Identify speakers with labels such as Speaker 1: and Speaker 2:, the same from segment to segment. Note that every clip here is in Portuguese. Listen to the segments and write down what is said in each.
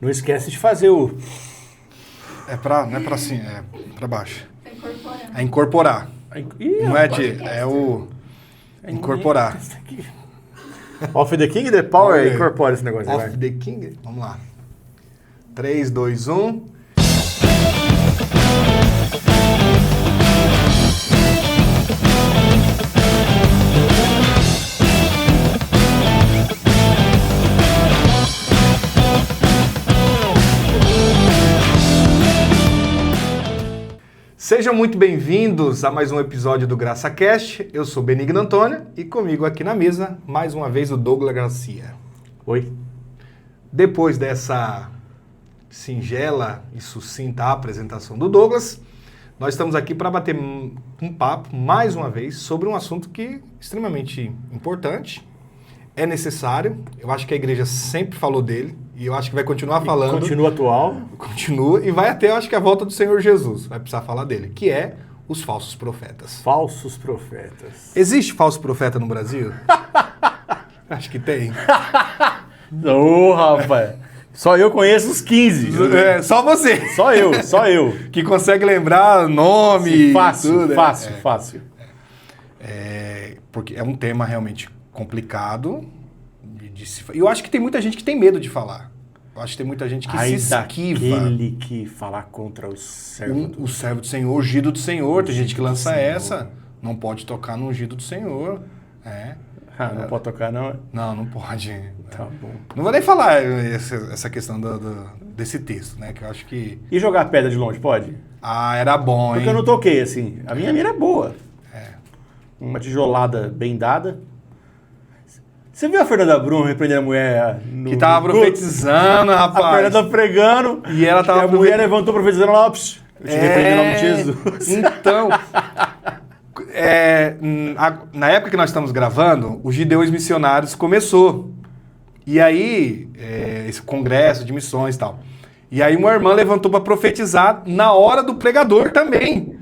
Speaker 1: Não esquece de fazer o...
Speaker 2: Não é pra cima, é pra baixo.
Speaker 3: Incorporar.
Speaker 2: É incorporar.
Speaker 1: Ih,
Speaker 2: Não é
Speaker 1: rapaz,
Speaker 2: é o incorporar.
Speaker 1: Off the King, the Power,
Speaker 2: Ok.
Speaker 1: incorpora esse negócio aí,
Speaker 2: Off
Speaker 1: vai.
Speaker 2: the King. Vamos lá. 3, 2, 1. Sejam muito bem-vindos a mais um episódio do GraçaCast. Eu sou Benigno Antônio e comigo aqui na mesa, mais uma vez, o Douglas Garcia.
Speaker 1: Oi.
Speaker 2: Depois dessa singela e sucinta apresentação do Douglas, nós estamos aqui para bater um papo, mais uma vez, sobre um assunto que é extremamente importante, é necessário. Eu acho que a igreja sempre falou dele e eu acho que vai continuar falando.
Speaker 1: Continua atual.
Speaker 2: Continua e vai até, eu acho que a volta do Senhor Jesus. Vai precisar falar dele, que é os falsos profetas.
Speaker 1: Falsos profetas.
Speaker 2: Existe falso profeta no Brasil? Acho que tem.
Speaker 1: Ô, rapaz. Só eu conheço os 15.
Speaker 2: É, só você.
Speaker 1: Só eu.
Speaker 2: Que consegue lembrar nome.
Speaker 1: Fácil,
Speaker 2: tudo,
Speaker 1: fácil.
Speaker 2: Porque é um tema realmente complicado. E eu acho que tem muita gente que tem medo de falar. Eu acho que tem muita gente que se esquiva.
Speaker 1: Aquele que falar contra o servo
Speaker 2: O servo do Senhor, o ungido do Senhor. Tem gente que lança
Speaker 1: Senhor.
Speaker 2: essa. Não pode tocar no ungido do Senhor.
Speaker 1: não pode tocar, não?
Speaker 2: Não pode.
Speaker 1: Tá bom.
Speaker 2: Não vou nem falar essa questão desse texto, né? Que eu acho que...
Speaker 1: E jogar pedra de longe, pode?
Speaker 2: Era bom, hein?
Speaker 1: Porque eu não toquei, assim. A minha mira é boa. Uma tijolada bem dada. Você viu a Fernanda Brum repreendendo a mulher no...
Speaker 2: Que tava profetizando, rapaz.
Speaker 1: A Fernanda pregando.
Speaker 2: E ela tava...
Speaker 1: E a mulher levantou profetizando lá, eu te repreendo em nome de Jesus.
Speaker 2: Então... na época que nós estamos gravando, o Gideões Missionários começou. E aí, esse congresso de missões e tal. E aí uma irmã levantou para profetizar na hora do pregador também.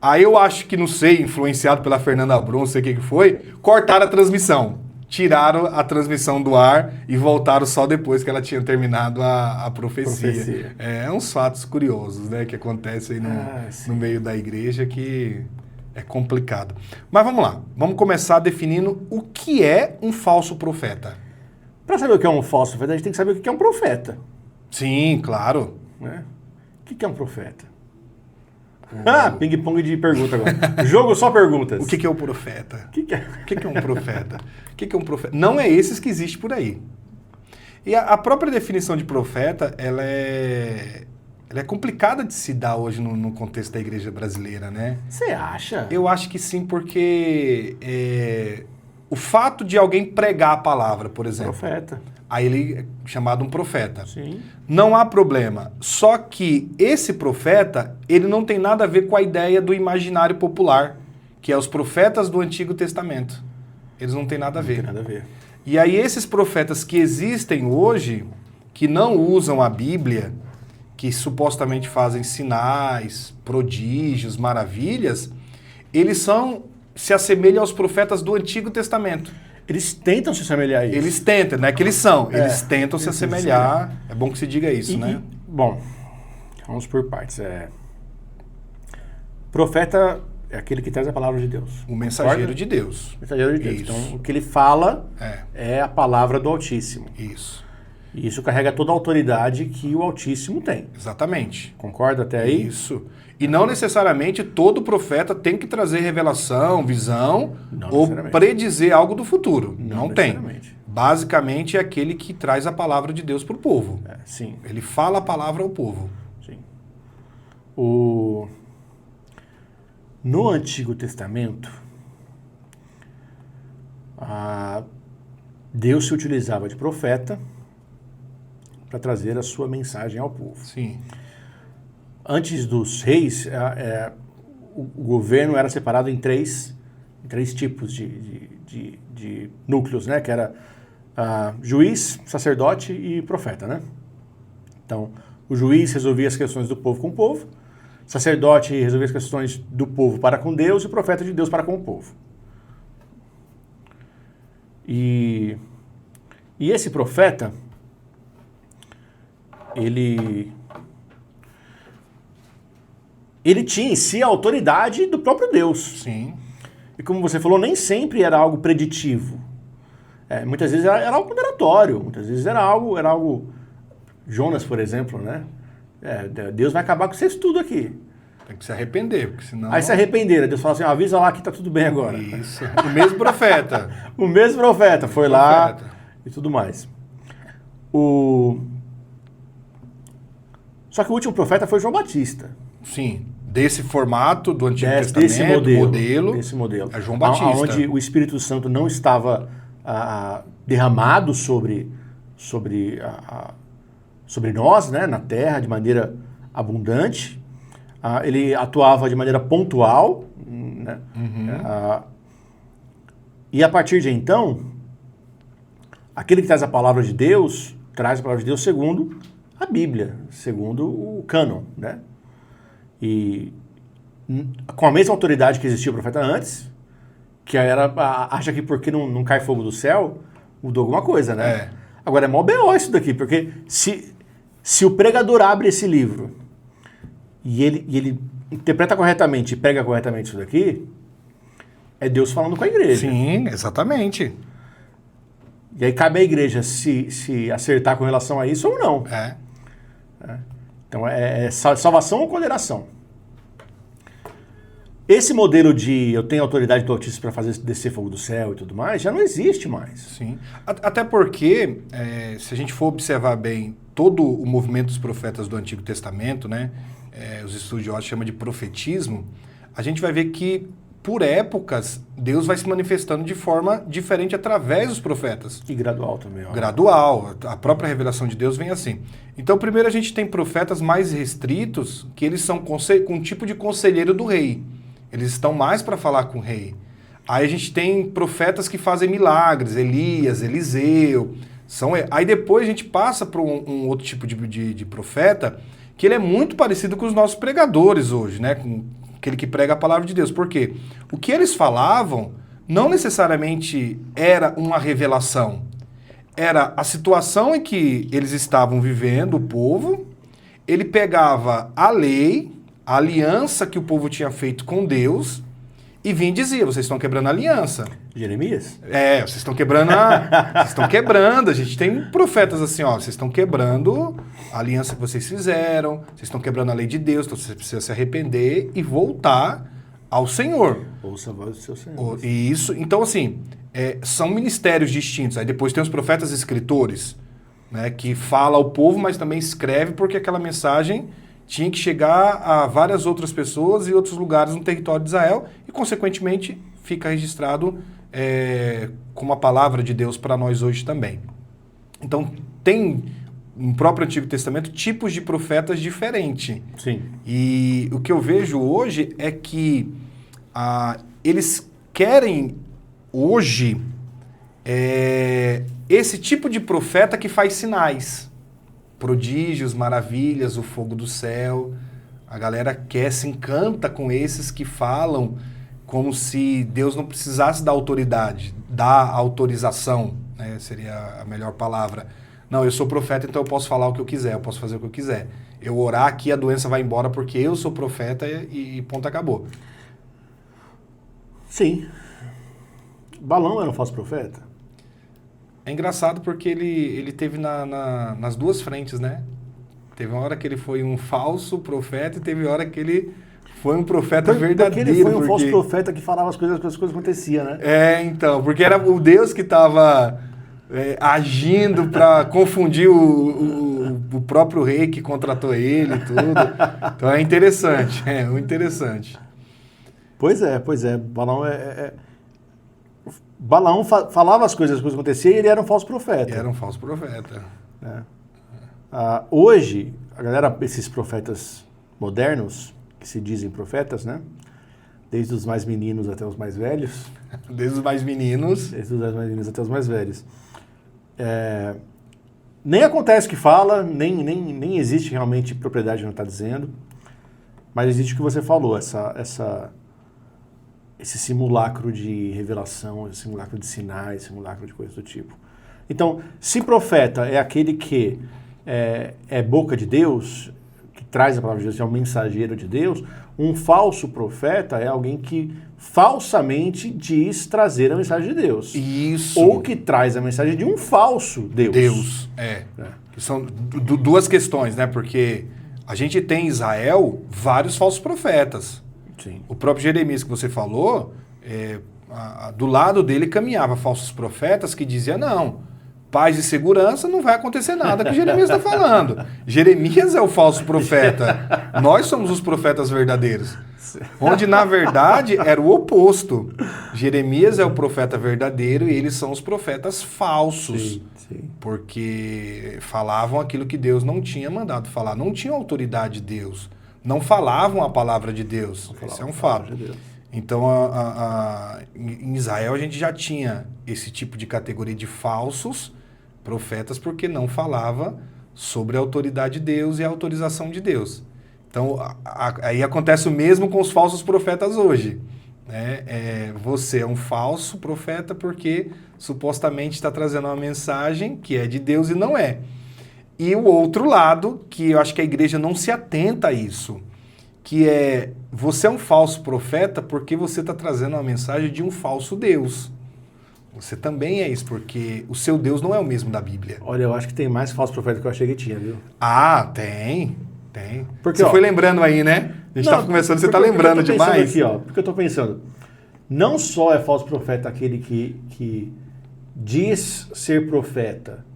Speaker 2: Aí eu acho que, não sei, influenciado pela Fernanda Brum, não sei o que foi, cortaram a transmissão. Tiraram a transmissão do ar e voltaram só depois que ela tinha terminado a profecia. É uns fatos curiosos, né, que acontecem no meio da igreja que é complicado. Mas vamos lá, vamos começar definindo o que é um falso profeta.
Speaker 1: Para saber o que é um falso profeta, a gente tem que saber o que é um profeta.
Speaker 2: Sim, claro.
Speaker 1: Né? O que é um profeta? Ping-pong de pergunta agora. Jogo só perguntas.
Speaker 2: O que é o profeta?
Speaker 1: O que é?
Speaker 2: O que é um profeta? O que é um profeta? Não é esses que existe por aí. E a própria definição de profeta, ela é complicada de se dar hoje no contexto da igreja brasileira, né?
Speaker 1: Você acha?
Speaker 2: Eu acho que sim, porque o fato de alguém pregar a palavra, por exemplo,
Speaker 1: Profeta.
Speaker 2: aí ele é chamado um profeta.
Speaker 1: Sim.
Speaker 2: Não há problema. Só que esse profeta, ele não tem nada a ver com a ideia do imaginário popular, que é os profetas do Antigo Testamento. Eles não têm nada a ver.
Speaker 1: Não tem nada a ver.
Speaker 2: E aí esses profetas que existem hoje, que não usam a Bíblia, que supostamente fazem sinais, prodígios, maravilhas, eles se assemelham aos profetas do Antigo Testamento.
Speaker 1: Eles tentam se assemelhar a isso.
Speaker 2: Eles tentam, não é que eles são, eles tentam se assemelhar. É bom que se diga isso, né?
Speaker 1: Bom, vamos por partes. Profeta é aquele que traz a palavra de Deus.
Speaker 2: O mensageiro
Speaker 1: Concorda?
Speaker 2: de Deus.
Speaker 1: Mensageiro de Deus.
Speaker 2: Isso.
Speaker 1: Então, o que ele fala é a palavra do Altíssimo.
Speaker 2: Isso.
Speaker 1: E isso carrega toda a autoridade que o Altíssimo tem.
Speaker 2: Exatamente.
Speaker 1: Concorda até aí?
Speaker 2: Isso. E não necessariamente todo profeta tem que trazer revelação, visão
Speaker 1: Não
Speaker 2: ou
Speaker 1: necessariamente.
Speaker 2: predizer algo do futuro. Não tem.
Speaker 1: necessariamente.
Speaker 2: Basicamente é aquele que traz a palavra de Deus para o povo.
Speaker 1: Sim,
Speaker 2: Ele fala a palavra ao povo.
Speaker 1: sim. No Antigo Testamento, Deus se utilizava de profeta para trazer a sua mensagem ao povo.
Speaker 2: Sim.
Speaker 1: Antes dos reis, o governo era separado em três tipos de núcleos, né? Que era juiz, sacerdote e profeta, né? Então, o juiz resolvia as questões do povo com o povo, sacerdote resolvia as questões do povo para com Deus e o profeta de Deus para com o povo. E esse profeta, ele tinha em si a autoridade do próprio Deus.
Speaker 2: Sim.
Speaker 1: E como você falou, nem sempre era algo preditivo. Muitas vezes era algo condenatório, muitas vezes era algo... Jonas, por exemplo, né? Deus vai acabar com vocês tudo aqui.
Speaker 2: Tem que se arrepender, porque senão...
Speaker 1: Aí se arrependeram, Deus fala assim, avisa lá que tá tudo bem agora.
Speaker 2: Isso, o mesmo profeta.
Speaker 1: O mesmo profeta foi lá e tudo mais. Só que o último profeta foi João Batista.
Speaker 2: Sim, desse formato do Antigo Testamento,
Speaker 1: Desse modelo.
Speaker 2: É João Batista.
Speaker 1: Onde o Espírito Santo não estava derramado sobre nós, né, na terra, de maneira abundante. Ele atuava de maneira pontual. Né? E a partir de então, aquele que traz a palavra de Deus, traz a palavra de Deus segundo a Bíblia, segundo o cânon, né? E com a mesma autoridade que existia o profeta antes, que acha que porque não cai fogo do céu, mudou alguma coisa, né? Agora é mó B.O. isso daqui, porque se o pregador abre esse livro e ele interpreta corretamente e prega corretamente isso daqui, é Deus falando com a igreja.
Speaker 2: Sim, exatamente.
Speaker 1: E aí cabe à igreja se acertar com relação a isso ou não. Então é salvação ou condenação. Esse modelo de eu tenho autoridade do Altíssimo para fazer descer fogo do céu e tudo mais, já não existe mais.
Speaker 2: Sim. Até porque, se a gente for observar bem todo o movimento dos profetas do Antigo Testamento, né, os estudiosos chamam de profetismo, a gente vai ver que, por épocas, Deus vai se manifestando de forma diferente através dos profetas.
Speaker 1: E gradual também. Ó.
Speaker 2: Gradual. A própria revelação de Deus vem assim. Então, primeiro a gente tem profetas mais restritos, que eles são com um tipo de conselheiro do rei. Eles estão mais para falar com o rei. Aí a gente tem profetas que fazem milagres, Elias, Eliseu. Aí depois a gente passa para um outro tipo de profeta, que ele é muito parecido com os nossos pregadores hoje, né? Com aquele que prega a palavra de Deus. Por quê? O que eles falavam não necessariamente era uma revelação. Era a situação em que eles estavam vivendo, o povo. Ele pegava a lei, a aliança que o povo tinha feito com Deus, e vinha e dizia, vocês estão quebrando a aliança.
Speaker 1: Jeremias?
Speaker 2: Vocês estão quebrando vocês estão quebrando. A gente tem profetas assim, vocês estão quebrando a aliança que vocês fizeram, vocês estão quebrando a lei de Deus, então você precisa se arrepender e voltar ao Senhor.
Speaker 1: Ouça a voz do seu Senhor.
Speaker 2: Isso, então assim, são ministérios distintos. Aí depois tem os profetas escritores, né, que fala ao povo, mas também escreve porque aquela mensagem tinha que chegar a várias outras pessoas e outros lugares no território de Israel e, consequentemente, fica registrado como a palavra de Deus para nós hoje também. Então, tem no próprio Antigo Testamento tipos de profetas diferentes.
Speaker 1: Sim.
Speaker 2: E o que eu vejo hoje é que eles querem hoje esse tipo de profeta que faz sinais. Prodígios, maravilhas, o fogo do céu. A galera se encanta com esses que falam como se Deus não precisasse da autoridade, da autorização, né, seria a melhor palavra. Não, eu sou profeta, então eu posso falar o que eu quiser, eu posso fazer o que eu quiser. Eu orar aqui, a doença vai embora porque eu sou profeta e ponto, acabou.
Speaker 1: Sim. Balão era um falso profeta?
Speaker 2: É engraçado porque ele teve nas duas frentes, né? Teve uma hora que ele foi um falso profeta e teve uma hora que ele foi um profeta verdadeiro.
Speaker 1: Porque ele foi um falso profeta que falava as coisas aconteciam, né?
Speaker 2: Então, porque era o Deus que estava agindo para confundir o próprio rei que contratou ele e tudo. Então é interessante, muito interessante.
Speaker 1: Pois é. Balaão falava as coisas que aconteciam e ele era um falso profeta.
Speaker 2: Era um falso profeta.
Speaker 1: Hoje, a galera, esses profetas modernos, que se dizem profetas, né? Desde os mais meninos até os mais velhos.
Speaker 2: Desde os mais meninos.
Speaker 1: Desde os mais meninos até os mais velhos. Nem acontece o que fala, nem existe realmente propriedade não está dizendo, mas existe o que você falou, esse simulacro de revelação, esse simulacro de sinais, simulacro de coisas do tipo. Então, se profeta é aquele que é boca de Deus, que traz a palavra de Deus, é um mensageiro de Deus, um falso profeta é alguém que falsamente diz trazer a mensagem de Deus.
Speaker 2: Isso.
Speaker 1: Ou que traz a mensagem de um falso Deus.
Speaker 2: Deus, Que são duas questões, né? Porque a gente tem em Israel vários falsos profetas.
Speaker 1: Sim.
Speaker 2: O próprio Jeremias que você falou, do lado dele caminhava falsos profetas que diziam, não, paz e segurança, não vai acontecer nada que Jeremias está falando. Jeremias é o falso profeta. Nós somos os profetas verdadeiros. Onde, na verdade, era o oposto. Jeremias é o profeta verdadeiro e eles são os profetas falsos.
Speaker 1: Sim.
Speaker 2: Porque falavam aquilo que Deus não tinha mandado falar. Não tinham autoridade de Deus. Não falavam a palavra de Deus. Esse é um fato. Então, em Israel, a gente já tinha esse tipo de categoria de falsos profetas porque não falava sobre a autoridade de Deus e a autorização de Deus. Então, aí acontece o mesmo com os falsos profetas hoje. Né? Você é um falso profeta porque supostamente está trazendo uma mensagem que é de Deus e não é. E o outro lado, que eu acho que a igreja não se atenta a isso, que é, você é um falso profeta porque você está trazendo uma mensagem de um falso Deus. Você também é isso, porque o seu Deus não é o mesmo da Bíblia.
Speaker 1: Olha, eu acho que tem mais falso profeta que eu achei que tinha, viu?
Speaker 2: Ah, tem.
Speaker 1: Porque,
Speaker 2: você foi lembrando aí, né? A gente estava começando, você está lembrando demais.
Speaker 1: Aqui, porque eu estou pensando, não só é falso profeta aquele que diz ser profeta,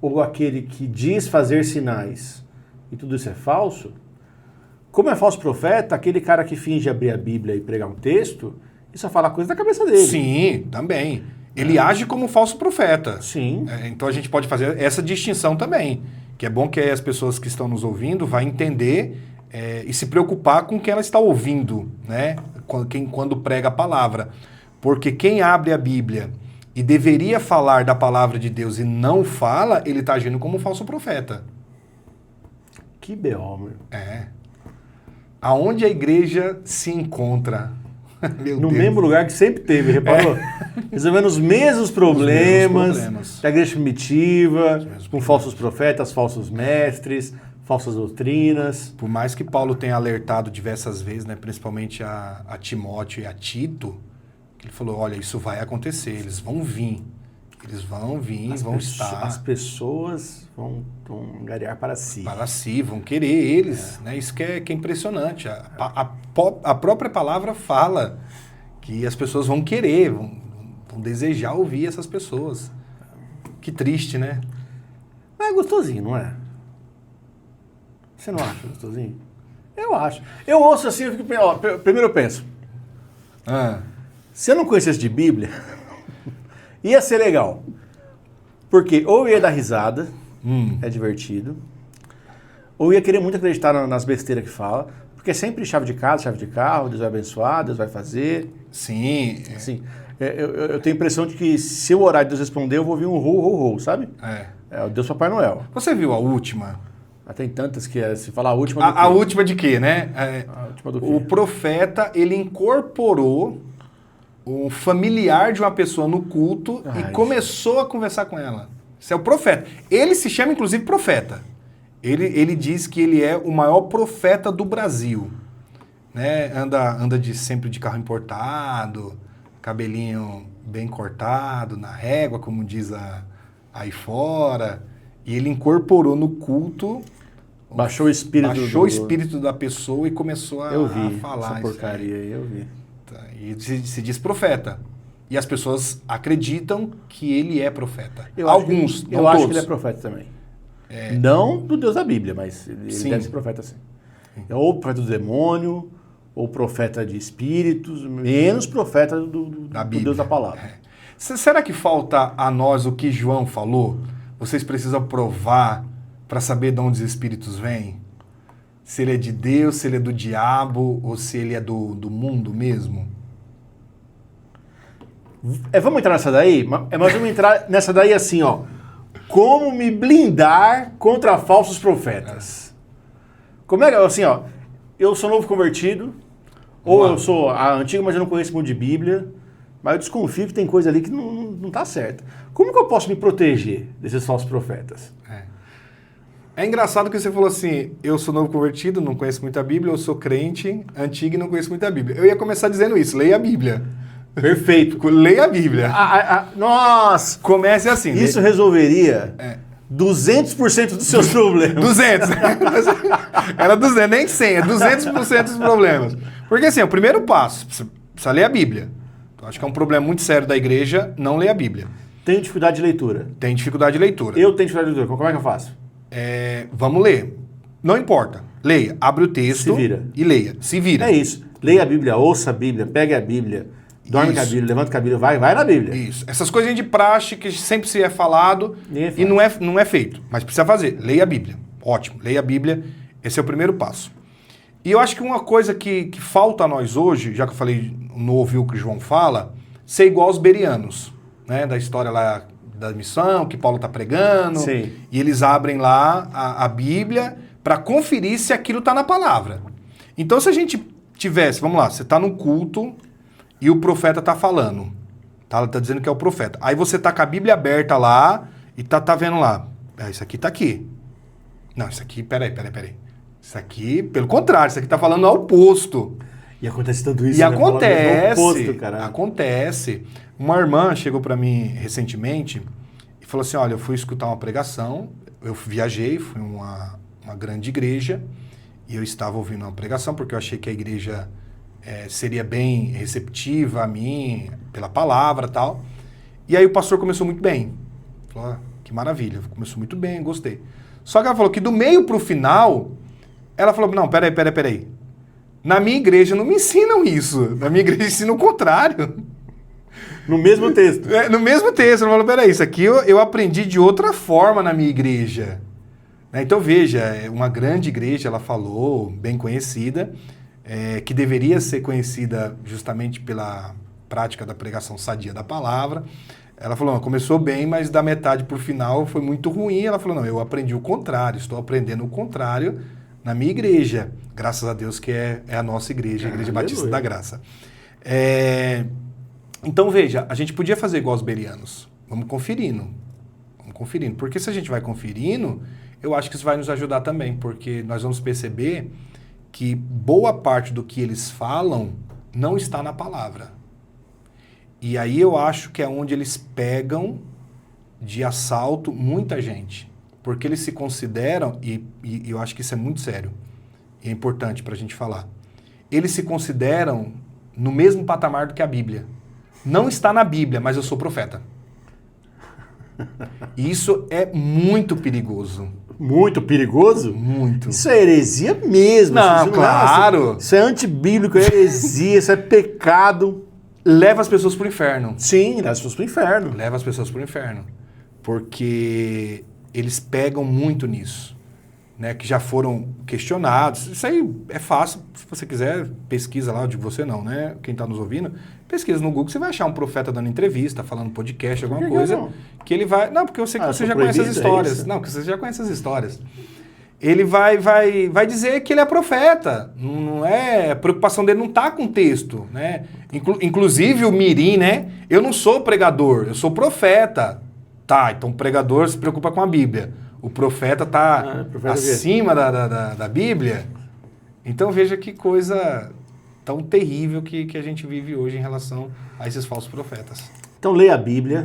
Speaker 1: ou aquele que diz fazer sinais, e tudo isso é falso, como é falso profeta, aquele cara que finge abrir a Bíblia e pregar um texto, e só fala coisa da cabeça dele.
Speaker 2: Sim, também. Ele age como falso profeta.
Speaker 1: Sim.
Speaker 2: Então a gente pode fazer essa distinção também, que é bom que as pessoas que estão nos ouvindo vão entender e se preocupar com o que ela está ouvindo, né? Quando prega a palavra. Porque quem abre a Bíblia e deveria falar da palavra de Deus e não fala, ele está agindo como um falso profeta.
Speaker 1: Que B.O., meu.
Speaker 2: Aonde a igreja se encontra?
Speaker 1: No mesmo lugar que sempre teve, reparou? Resolvendo os mesmos problemas da igreja primitiva, com falsos profetas, falsos mestres, falsas doutrinas.
Speaker 2: Por mais que Paulo tenha alertado diversas vezes, né, principalmente a Timóteo e a Tito, ele falou, olha, isso vai acontecer, eles vão vir. Eles vão vir, vão estar.
Speaker 1: As pessoas vão angariar para si.
Speaker 2: Para si, vão querer eles. Né? Isso que é impressionante. A própria palavra fala que as pessoas vão querer, vão desejar ouvir essas pessoas. Que triste, né?
Speaker 1: Mas é gostosinho, não é? Você não acha gostosinho? Eu acho. Eu ouço assim, eu fico, primeiro eu penso, se eu não conhecesse de Bíblia... ia ser legal. Porque ou ia dar risada, é divertido, ou ia querer muito acreditar nas besteiras que fala, porque é sempre chave de casa, chave de carro, Deus vai abençoar, Deus vai fazer.
Speaker 2: Sim.
Speaker 1: Assim, eu tenho a impressão de que se eu orar e Deus responder, eu vou ouvir um ho, sabe? É o Deus Papai Noel.
Speaker 2: Você viu a última?
Speaker 1: Tem tantas que se falar a última do quê?
Speaker 2: A última de quê, né?
Speaker 1: A última do quê?
Speaker 2: O profeta, ele incorporou um familiar de uma pessoa no culto e começou a conversar com ela. Isso é o profeta. Ele se chama, inclusive, profeta. Ele diz que ele é o maior profeta do Brasil. Né? Anda sempre de carro importado, cabelinho bem cortado, na régua, como diz aí fora. E ele incorporou no culto...
Speaker 1: Baixou o
Speaker 2: espírito da pessoa e começou a falar.
Speaker 1: Essa porcaria aí, eu vi.
Speaker 2: E se diz profeta. E as pessoas acreditam que ele é profeta.
Speaker 1: Eu acho que ele é profeta também. Não do Deus da Bíblia, mas ele deve ser profeta sim. Ou profeta do demônio, ou profeta de espíritos, menos profeta do Deus da palavra.
Speaker 2: Será que falta a nós o que João falou? Vocês precisam provar para saber de onde os espíritos vêm? Se ele é de Deus, se ele é do diabo, ou se ele é do mundo mesmo?
Speaker 1: Vamos entrar nessa daí? Mas vamos entrar nessa daí assim, ó. Como me blindar contra falsos profetas? Como é que, assim, ó, eu sou novo convertido, ou eu sou a antiga, mas eu não conheço muito de Bíblia, mas eu desconfio que tem coisa ali que não tá certa. Como que eu posso me proteger desses falsos profetas?
Speaker 2: É engraçado que você falou assim, eu sou novo convertido, não conheço muito a Bíblia, eu sou crente, antigo e não conheço muito a Bíblia. Eu ia começar dizendo isso, leia a Bíblia.
Speaker 1: Perfeito.
Speaker 2: Leia a Bíblia.
Speaker 1: Nossa!
Speaker 2: Comece assim.
Speaker 1: Isso resolveria 200% dos seus problemas.
Speaker 2: 200. Era 200, nem 100, é 200% dos problemas. Porque assim, é o primeiro passo, precisa ler a Bíblia. Então, acho que é um problema muito sério da igreja não ler a Bíblia.
Speaker 1: Tenho dificuldade de leitura.
Speaker 2: Tem dificuldade de leitura.
Speaker 1: Eu tenho dificuldade de leitura. Como é que eu faço?
Speaker 2: Vamos ler. Não importa. Leia. Abre o texto
Speaker 1: Se vira.
Speaker 2: e leia. Se vira.
Speaker 1: É isso. Leia a Bíblia, ouça a Bíblia, pegue a Bíblia, dorme com a Bíblia, levanta com a Bíblia, vai na Bíblia.
Speaker 2: Isso. Essas coisinhas de praxe que sempre se é falado e não é feito. Mas precisa fazer. Leia a Bíblia. Ótimo. Leia a Bíblia. Esse é o primeiro passo. E eu acho que uma coisa que falta a nós hoje, já que eu falei, não ouviu o que o João fala, ser igual aos bereanos, né? Da história lá da missão, que Paulo está pregando.
Speaker 1: Sim.
Speaker 2: E eles abrem lá a Bíblia para conferir se aquilo está na palavra. Então, se a gente tivesse, vamos lá, você está num culto e o profeta está falando. Tá? Tá dizendo que é o profeta. Aí você tá com a Bíblia aberta lá e tá vendo lá. Isso aqui tá aqui. Não, isso aqui, peraí. Isso aqui, pelo contrário, isso aqui tá falando ao oposto.
Speaker 1: E acontece tanto isso,
Speaker 2: E
Speaker 1: né?
Speaker 2: acontece,
Speaker 1: Oposto, cara.
Speaker 2: acontece. Uma irmã chegou para mim recentemente e falou assim, olha, eu fui escutar uma pregação, eu viajei, fui uma grande igreja e eu estava ouvindo uma pregação porque eu achei que a igreja seria bem receptiva a mim, pela palavra e tal. E aí o pastor começou muito bem. Falou, que maravilha, começou muito bem, gostei. Só que ela falou que do meio pro final, ela falou, não, peraí. Na minha igreja não me ensinam isso. Na minha igreja ensinam o contrário.
Speaker 1: No mesmo texto.
Speaker 2: No mesmo texto. Ela falou, peraí, isso aqui eu aprendi de outra forma na minha igreja. Então veja, uma grande igreja, ela falou, bem conhecida, que deveria ser conhecida justamente pela prática da pregação sadia da palavra. Ela falou, começou bem, mas da metade para o final foi muito ruim. Ela falou, não, eu aprendi o contrário, estou aprendendo o contrário na minha igreja. Graças a Deus que é a nossa igreja, a Igreja Batista da Graça. Então veja, a gente podia fazer igual os bereanos. Vamos conferindo. Porque se a gente vai conferindo, eu acho que isso vai nos ajudar também, porque nós vamos perceber que boa parte do que eles falam não está na palavra. E aí eu acho que é onde eles pegam de assalto muita gente. Porque eles se consideram, e eu acho que isso é muito sério, e é importante para a gente falar, eles se consideram no mesmo patamar do que a Bíblia. Não está na Bíblia, mas eu sou profeta. E isso é muito perigoso.
Speaker 1: Muito perigoso?
Speaker 2: Muito.
Speaker 1: Isso é heresia mesmo.
Speaker 2: Não, claro.
Speaker 1: Isso é antibíblico, é heresia, isso é pecado.
Speaker 2: Leva as pessoas para o inferno.
Speaker 1: Sim, leva as pessoas para o inferno.
Speaker 2: Leva as pessoas para o inferno. Porque eles pegam muito nisso. Né, que já foram questionados. Isso aí é fácil. Se você quiser, pesquisa lá, eu digo você não, né? Quem está nos ouvindo, pesquisa no Google, você vai achar um profeta dando entrevista, falando podcast, alguma coisa,
Speaker 1: não?
Speaker 2: Que ele vai... Não, porque eu sei que você já conhece as histórias. Não, porque você já conhece as histórias. Ele vai dizer que ele é profeta. Não é... A preocupação dele não está com o texto, né? Inclusive o mirim, né? Eu não sou pregador, eu sou profeta. Tá, então o pregador se preocupa com a Bíblia. O profeta está acima da Bíblia. Então veja que coisa tão terrível que a gente vive hoje em relação a esses falsos profetas.
Speaker 1: Então leia a Bíblia,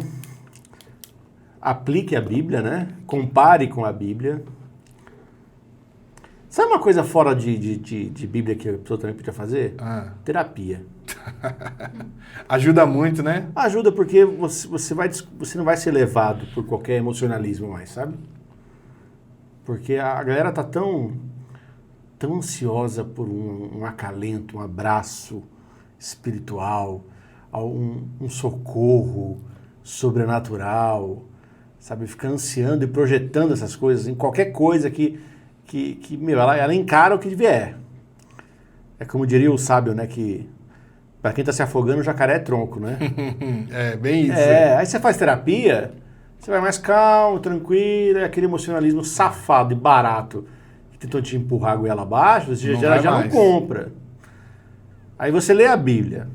Speaker 1: aplique a Bíblia, né? Compare com a Bíblia. Sabe uma coisa fora de Bíblia que a pessoa também podia fazer? Terapia.
Speaker 2: Ajuda muito, né?
Speaker 1: Ajuda porque você não vai ser levado por qualquer emocionalismo mais, sabe? Porque a galera tá tão ansiosa por um acalento, um abraço espiritual, um socorro sobrenatural, sabe? Fica ansiando e projetando essas coisas em qualquer coisa que meu, ela encara o que vier. É como diria o sábio, né? Que para quem tá se afogando, o jacaré é tronco, né?
Speaker 2: É, bem isso.
Speaker 1: Aí você faz terapia... Você vai mais calmo, tranquilo, é aquele emocionalismo safado e barato que tentou te empurrar a goela abaixo, você já não compra. Aí você lê a Bíblia,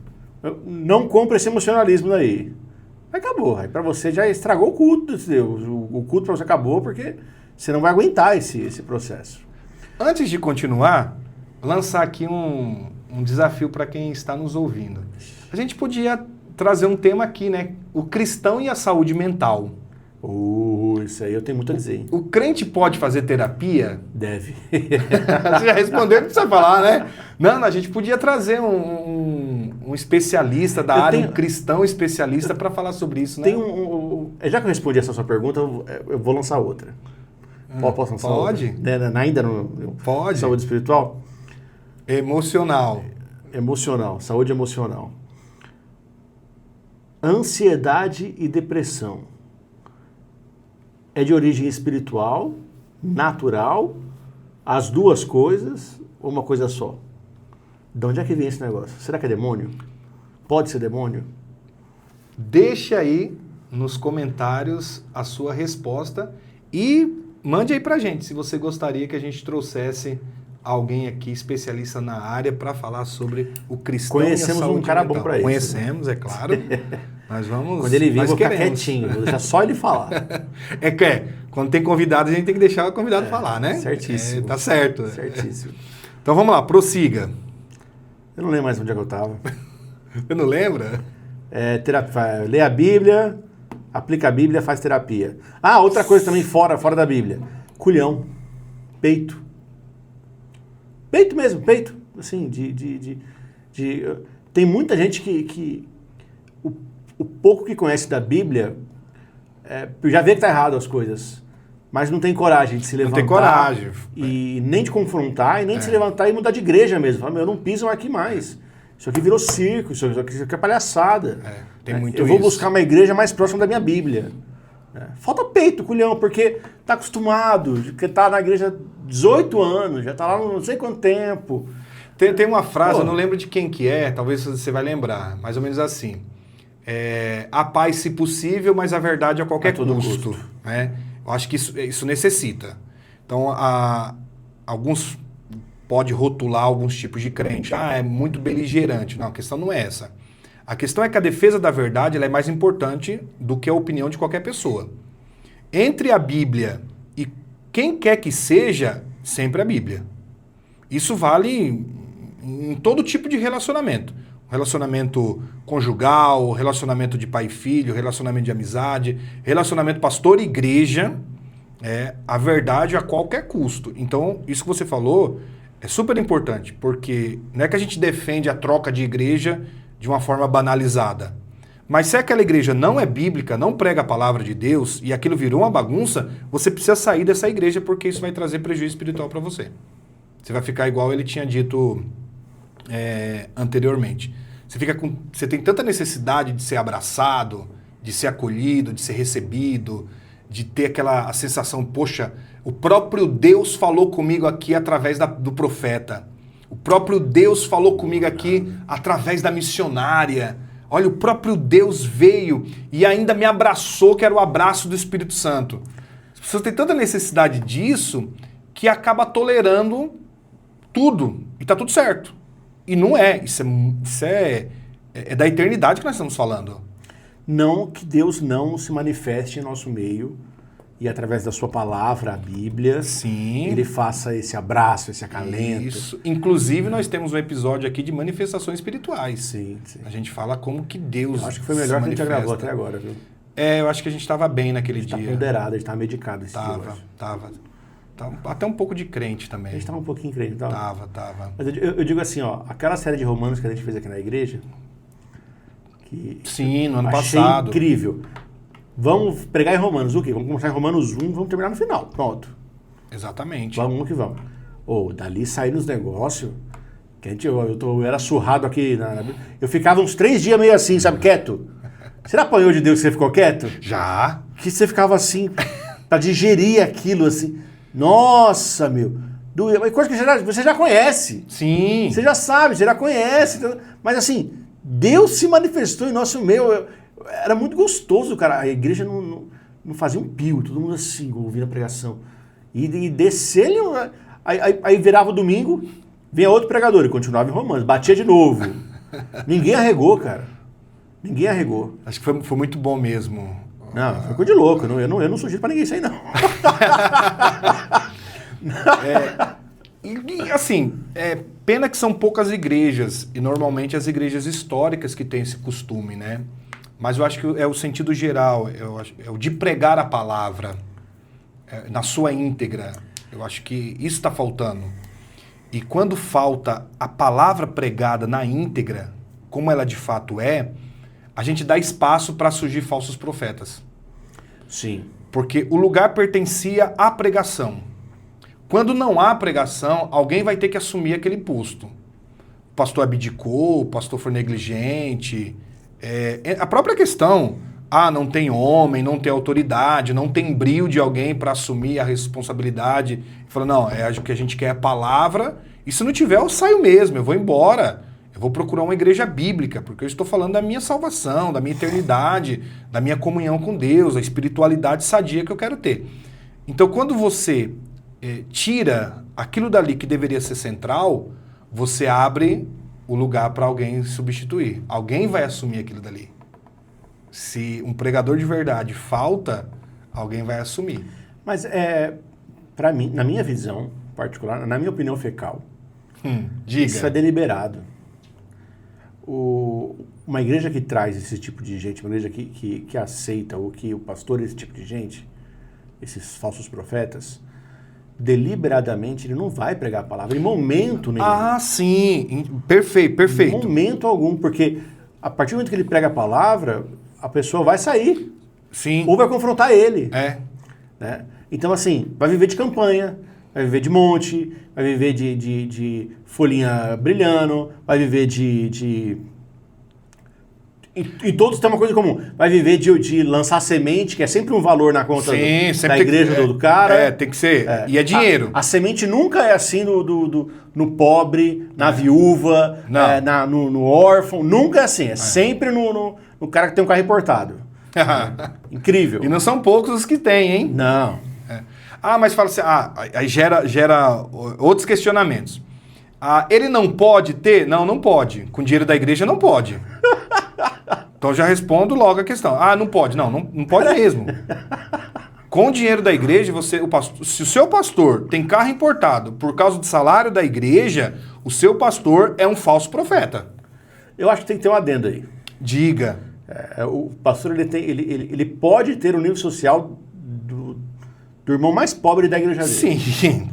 Speaker 1: não compra esse emocionalismo daí. Aí acabou, aí pra você já estragou o culto, o culto pra você acabou porque você não vai aguentar esse processo.
Speaker 2: Antes de continuar, lançar aqui um desafio para quem está nos ouvindo. A gente podia trazer um tema aqui, né? O cristão e a saúde mental.
Speaker 1: Isso aí eu tenho muito a dizer, hein?
Speaker 2: O crente pode fazer terapia?
Speaker 1: Deve.
Speaker 2: Você já respondeu, não precisa falar, né? Não, a gente podia trazer um especialista da área, um cristão especialista para falar sobre isso, né?
Speaker 1: Já que eu respondi essa sua pergunta, eu vou lançar outra. Posso lançar
Speaker 2: pode?
Speaker 1: Outra? Ainda no
Speaker 2: Pode.
Speaker 1: Saúde espiritual?
Speaker 2: Emocional.
Speaker 1: Saúde emocional. Ansiedade e depressão. É de origem espiritual, natural, as duas coisas ou uma coisa só? De onde é que vem esse negócio? Será que é demônio? Pode ser demônio?
Speaker 2: Deixe aí nos comentários a sua resposta e mande aí pra gente se você gostaria que a gente trouxesse alguém aqui especialista na área para falar sobre o cristão e a saúde
Speaker 1: um cara
Speaker 2: mental.
Speaker 1: bom para isso.
Speaker 2: Conhecemos, é claro. Nós vamos.
Speaker 1: Quando ele vir, eu vou ficar quietinho, vou deixar só ele falar.
Speaker 2: Quando tem convidado, a gente tem que deixar o convidado falar, né?
Speaker 1: Certíssimo.
Speaker 2: Tá certo.
Speaker 1: Certíssimo.
Speaker 2: Então vamos lá, prossiga.
Speaker 1: Eu não lembro mais onde é que eu estava.
Speaker 2: Você não lembra?
Speaker 1: Lê a Bíblia, aplica a Bíblia, faz terapia. Outra coisa também fora da Bíblia. Culhão. Peito. Peito mesmo, peito. Assim, tem muita gente que o pouco que conhece da Bíblia já vê que está errado as coisas, mas não tem coragem de se levantar.
Speaker 2: Não tem coragem.
Speaker 1: E nem de confrontar, e nem de se levantar e mudar de igreja mesmo. Fala, eu não piso aqui mais. Isso aqui virou circo, isso aqui é palhaçada.
Speaker 2: Tem muito
Speaker 1: eu vou buscar uma igreja mais próxima da minha Bíblia. Falta peito, culhão, porque está acostumado, porque está na igreja 18 anos, já está lá não sei quanto tempo.
Speaker 2: Tem uma frase, eu não lembro de quem que é, talvez você vai lembrar, mais ou menos assim. A paz se possível, mas a verdade a qualquer custo. Né? Eu acho que isso necessita. Então, alguns pode rotular alguns tipos de crente. É muito beligerante. Não, a questão não é essa. A questão é que a defesa da verdade ela é mais importante do que a opinião de qualquer pessoa. Entre a Bíblia e quem quer que seja, sempre a Bíblia. Isso vale em todo tipo de relacionamento. Relacionamento conjugal, relacionamento de pai e filho, relacionamento de amizade, relacionamento pastor e igreja, a verdade a qualquer custo. Então, isso que você falou é super importante, porque não é que a gente defende a troca de igreja de uma forma banalizada. Mas se aquela igreja não é bíblica, não prega a palavra de Deus e aquilo virou uma bagunça, você precisa sair dessa igreja porque isso vai trazer prejuízo espiritual para você. Você vai ficar igual ele tinha dito anteriormente. Você tem tanta necessidade de ser abraçado, de ser acolhido, de ser recebido, de ter a sensação, poxa, o próprio Deus falou comigo aqui através do profeta. O próprio Deus falou comigo aqui através da missionária. Olha, o próprio Deus veio e ainda me abraçou, que era o abraço do Espírito Santo. As pessoas têm tanta necessidade disso que acaba tolerando tudo. E tá tudo certo. E não é. Isso é da eternidade que nós estamos falando.
Speaker 1: Não que Deus não se manifeste em nosso meio e através da sua palavra, a Bíblia,
Speaker 2: sim,
Speaker 1: ele faça esse abraço, esse acalento.
Speaker 2: Isso. Inclusive, nós temos um episódio aqui de manifestações espirituais.
Speaker 1: Sim, sim.
Speaker 2: A gente fala como que Deus
Speaker 1: eu acho que foi o melhor que a gente já gravou até agora, viu?
Speaker 2: Eu acho que a gente estava bem naquele dia.
Speaker 1: A gente tá ponderado, a gente tá medicado esse dia.
Speaker 2: Tava. Até um pouco de crente também.
Speaker 1: A gente tava um pouquinho crente, então.
Speaker 2: Tava.
Speaker 1: Mas eu digo assim, aquela série de Romanos que a gente fez aqui na igreja,
Speaker 2: sim, no ano
Speaker 1: achei
Speaker 2: passado.
Speaker 1: Incrível. Vamos pregar em Romanos, o quê? Vamos começar em Romanos 1 e vamos terminar no final. Pronto.
Speaker 2: Exatamente.
Speaker 1: Vamos que vamos. Dali sair nos negócios, que eu era surrado aqui. Eu ficava uns 3 dias meio assim, sabe, quieto. Você não apanhou de Deus que você ficou quieto?
Speaker 2: Já.
Speaker 1: Que você ficava assim, pra digerir aquilo, assim. Nossa, meu. Coisa que você já conhece.
Speaker 2: Sim.
Speaker 1: Você já sabe, você já conhece. Mas assim, Deus se manifestou em nosso meio. Era muito gostoso, cara. A igreja não fazia um pio, todo mundo assim, ouvindo a pregação. E descer, aí virava o domingo, vinha outro pregador e continuava em Romanos, batia de novo. Ninguém arregou, cara. Ninguém arregou.
Speaker 2: Acho que foi muito bom mesmo
Speaker 1: Não, foi coisa de louco. Eu não sugiro pra ninguém isso aí, não.
Speaker 2: E assim, pena que são poucas igrejas, e normalmente as igrejas históricas que têm esse costume, né? Mas eu acho que é o sentido geral, é o de pregar a palavra na sua íntegra. Eu acho que isso está faltando. E quando falta a palavra pregada na íntegra, como ela de fato é, a gente dá espaço para surgir falsos profetas.
Speaker 1: Sim.
Speaker 2: Porque o lugar pertencia à pregação. Quando não há pregação, alguém vai ter que assumir aquele posto. O pastor abdicou, o pastor foi negligente. A própria questão, não tem homem, não tem autoridade, não tem brio de alguém para assumir a responsabilidade. Fala, não, o que a gente quer é a palavra, e se não tiver, eu saio mesmo, eu vou embora. Eu vou procurar uma igreja bíblica, porque eu estou falando da minha salvação, da minha eternidade, da minha comunhão com Deus, a espiritualidade sadia que eu quero ter. Então, quando você tira aquilo dali que deveria ser central, você abre o lugar para alguém substituir. Alguém vai assumir aquilo dali. Se um pregador de verdade falta, alguém vai assumir.
Speaker 1: Mas, para mim, na minha visão particular, na minha opinião fecal,
Speaker 2: diga.
Speaker 1: Isso é deliberado. Uma igreja que traz esse tipo de gente, uma igreja que aceita ou que o pastor é esse tipo de gente, esses falsos profetas, deliberadamente ele não vai pregar a palavra em momento nenhum.
Speaker 2: Ah, sim. Perfeito, perfeito.
Speaker 1: Em momento algum, porque a partir do momento que ele prega a palavra, a pessoa vai sair.
Speaker 2: Sim.
Speaker 1: Ou vai confrontar ele.
Speaker 2: Né?
Speaker 1: Então, assim, vai viver de campanha, vai viver de monte, vai viver de folhinha brilhando, vai viver E todos têm uma coisa comum. Vai viver de lançar semente, que é sempre um valor na conta da igreja do cara.
Speaker 2: Tem que ser. E é dinheiro.
Speaker 1: A semente nunca é assim no pobre, na viúva, no órfão. Nunca é assim. É sempre no cara que tem um carro importado. Incrível.
Speaker 2: E não são poucos os que têm, hein?
Speaker 1: Não.
Speaker 2: Mas fala assim, aí gera outros questionamentos. Ele não pode ter? Não pode. Com dinheiro da igreja não pode. Então já respondo logo a questão. Não pode. Não pode mesmo. Com o dinheiro da igreja, se o seu pastor tem carro importado por causa do salário da igreja, o seu pastor é um falso profeta.
Speaker 1: Eu acho que tem que ter um adendo aí.
Speaker 2: Diga.
Speaker 1: O pastor ele pode ter o nível social do irmão mais pobre da igreja dele.
Speaker 2: Sim.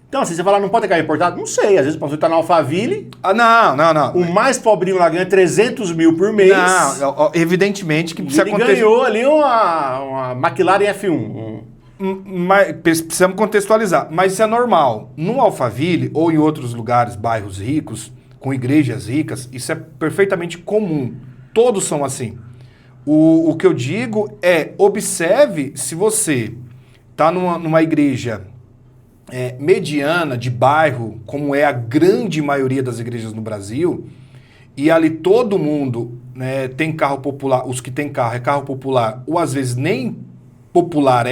Speaker 1: Então, assim, você fala, não pode ter carro importado? Não sei, às vezes o pastor está na Alphaville.
Speaker 2: Não.
Speaker 1: O mais pobrinho lá ganha 300 mil por mês.
Speaker 2: Não, evidentemente que precisa acontecer.
Speaker 1: Ele ganhou ali uma McLaren F1.
Speaker 2: Mas precisamos contextualizar. Mas isso é normal. No Alphaville ou em outros lugares, bairros ricos, com igrejas ricas, isso é perfeitamente comum. Todos são assim. O que eu digo observe se você está numa igreja mediana, de bairro, como é a grande maioria das igrejas no Brasil, e ali todo mundo tem carro popular, os que têm carro é carro popular, ou às vezes nem popular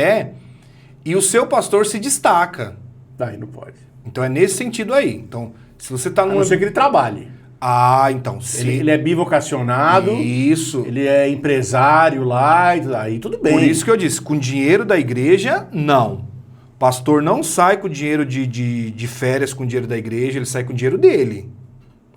Speaker 2: e o seu pastor se destaca.
Speaker 1: Daí não pode.
Speaker 2: Então é nesse sentido aí. Então, se você está num...
Speaker 1: A não ser que ele trabalhe.
Speaker 2: Então...
Speaker 1: Ele é bivocacionado.
Speaker 2: Isso.
Speaker 1: Ele é empresário lá, aí tudo bem.
Speaker 2: Por isso que eu disse, com dinheiro da igreja, não. Pastor não sai com dinheiro de férias com dinheiro da igreja, ele sai com o dinheiro dele.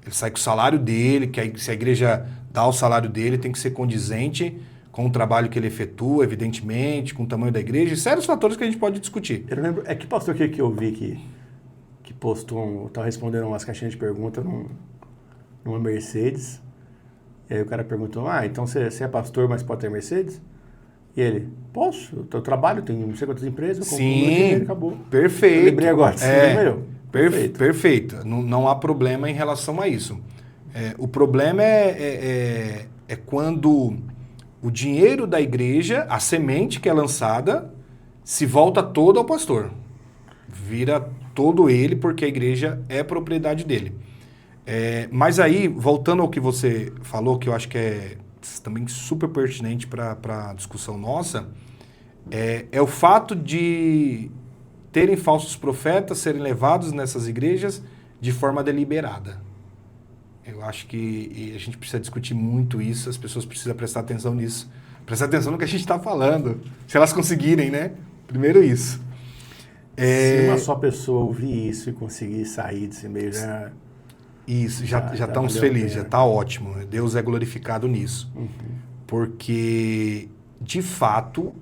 Speaker 2: Ele sai com o salário dele, que se a igreja dá o salário dele, tem que ser condizente com o trabalho que ele efetua, evidentemente, com o tamanho da igreja, e sérios fatores que a gente pode discutir.
Speaker 1: Eu não lembro, que pastor que eu vi que postou, estava respondendo umas caixinhas de pergunta numa Mercedes, e aí o cara perguntou, então você é pastor, mas pode ter Mercedes? E ele, posso, eu trabalho, tenho não sei quantas empresas, eu compro dinheiro, acabou.
Speaker 2: Perfeito.
Speaker 1: Eu lembrei agora,
Speaker 2: Perfeito. Não há problema em relação a isso. O problema é quando o dinheiro da igreja, a semente que é lançada, se volta todo ao pastor. Vira todo ele, porque a igreja é propriedade dele. Mas aí, voltando ao que você falou, que eu acho que é também super pertinente para a discussão nossa, é o fato de terem falsos profetas serem levados nessas igrejas de forma deliberada. Eu acho que a gente precisa discutir muito isso, as pessoas precisam prestar atenção nisso, Prestar atenção no que a gente está falando. Se elas conseguirem, né? Primeiro isso.
Speaker 1: Se uma só pessoa ouvir isso e conseguir sair desse meio, já...
Speaker 2: Isso, já estamos felizes, já está ótimo. Deus é glorificado nisso. Porque, de fato,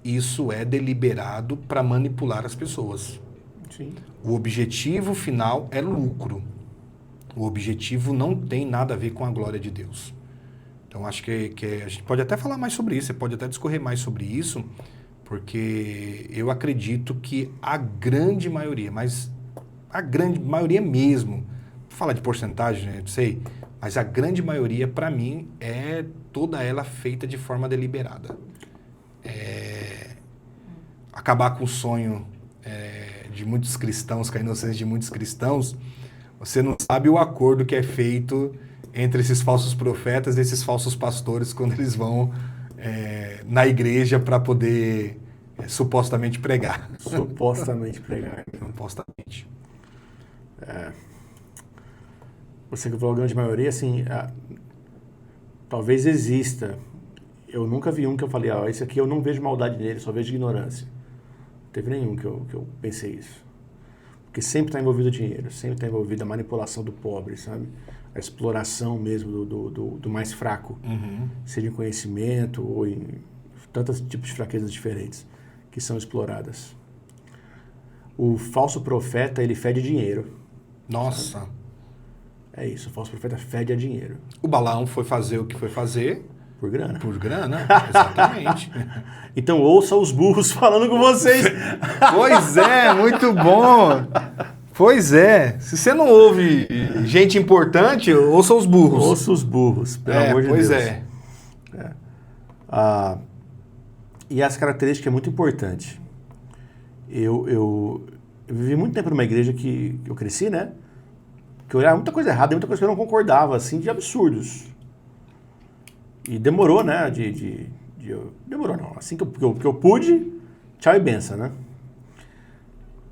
Speaker 2: isso é deliberado para manipular as pessoas.
Speaker 1: Sim.
Speaker 2: O objetivo final é lucro. O objetivo não tem nada a ver com a glória de Deus. Então, acho que a gente pode até falar mais sobre isso, você pode até discorrer mais sobre isso, porque eu acredito que a grande maioria, mas a grande maioria mesmo, fala de porcentagem, né? Não sei, mas a grande maioria, para mim, é toda ela feita de forma deliberada. Acabar com o sonho de muitos cristãos, com a inocência de muitos cristãos, você não sabe o acordo que é feito entre esses falsos profetas e esses falsos pastores quando eles vão na igreja para poder supostamente pregar.
Speaker 1: Supostamente pregar.
Speaker 2: Supostamente.
Speaker 1: Você que falou a grande maioria, assim, talvez exista. Eu nunca vi um que eu falei, esse aqui eu não vejo maldade nele, só vejo ignorância. Não teve nenhum que eu pensei isso. Porque sempre está envolvido o dinheiro, sempre está envolvido a manipulação do pobre, sabe? A exploração mesmo do mais fraco. Seja em conhecimento ou em tantos tipos de fraquezas diferentes que são exploradas. O falso profeta, ele fede dinheiro.
Speaker 2: Nossa.
Speaker 1: Sabe? É isso, o falso profeta fede a dinheiro.
Speaker 2: O Balaão foi fazer o que foi fazer.
Speaker 1: Por grana.
Speaker 2: Por grana, exatamente.
Speaker 1: Então ouça os burros falando com vocês.
Speaker 2: Pois é, muito bom. Pois é. Se você não ouve gente importante, ouça os burros.
Speaker 1: Ouça os burros, pelo amor de Deus.
Speaker 2: Pois é.
Speaker 1: E essa característica é muito importante. Eu vivi muito tempo numa igreja que eu cresci, né? Que eu olhava muita coisa errada, muita coisa que eu não concordava, assim, de absurdos. E demorou, né? Demorou não. Assim que eu pude, tchau e benção, né?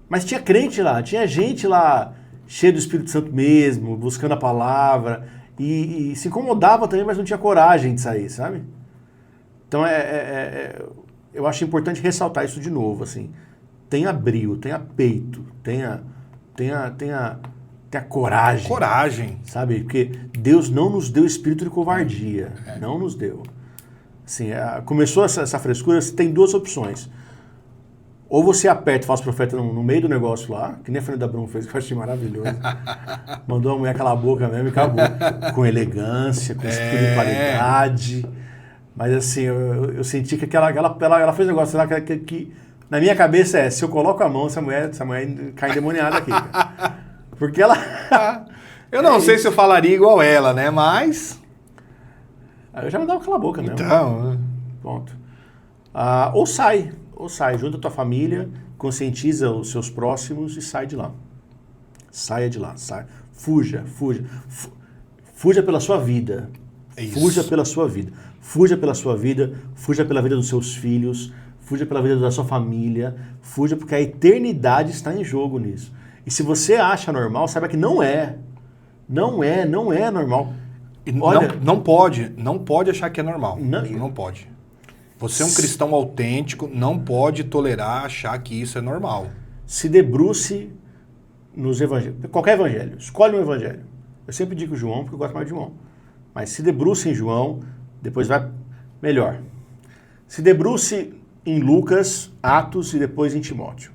Speaker 1: Mas tinha crente lá, tinha gente lá cheia do Espírito Santo mesmo, buscando a palavra, e se incomodava também, mas não tinha coragem de sair, sabe? Então eu acho importante ressaltar isso de novo, assim. Tenha brio, tenha peito, tenha coragem.
Speaker 2: Coragem.
Speaker 1: Sabe? Porque Deus não nos deu espírito de covardia. Não nos deu. Assim, começou essa frescura, você tem duas opções. Ou você aperta o falso profeta no meio do negócio lá, que nem a Fernanda Brum fez, que eu achei maravilhoso. Mandou a mulher calar a boca mesmo e acabou. Com elegância, com espiritualidade. Mas assim, eu senti que ela fez um negócio lá que na minha cabeça se eu coloco a mão, essa mulher cai endemoniada aqui. Cara. Porque ela...
Speaker 2: Eu não sei se eu falaria igual ela, né? Mas...
Speaker 1: Aí eu já mandava calar a boca mesmo.
Speaker 2: Então...
Speaker 1: Ponto. Ou sai, junta a tua família, conscientiza os seus próximos e sai de lá. Saia de lá, sai. Fuja pela sua vida. Fuja pela sua vida. Fuja pela sua vida, fuja pela vida dos seus filhos, fuja pela vida da sua família, fuja porque a eternidade está em jogo nisso. E se você acha normal, saiba que não é. Não é normal.
Speaker 2: Olha, não pode achar que é normal. Não pode. Você é um cristão autêntico, não pode tolerar achar que isso é normal.
Speaker 1: Se debruce nos evangelhos. Qualquer evangelho. Escolhe um evangelho. Eu sempre digo João, porque eu gosto mais de João. Mas se debruce em João, depois vai melhor. Se debruce em Lucas, Atos e depois em Timóteo.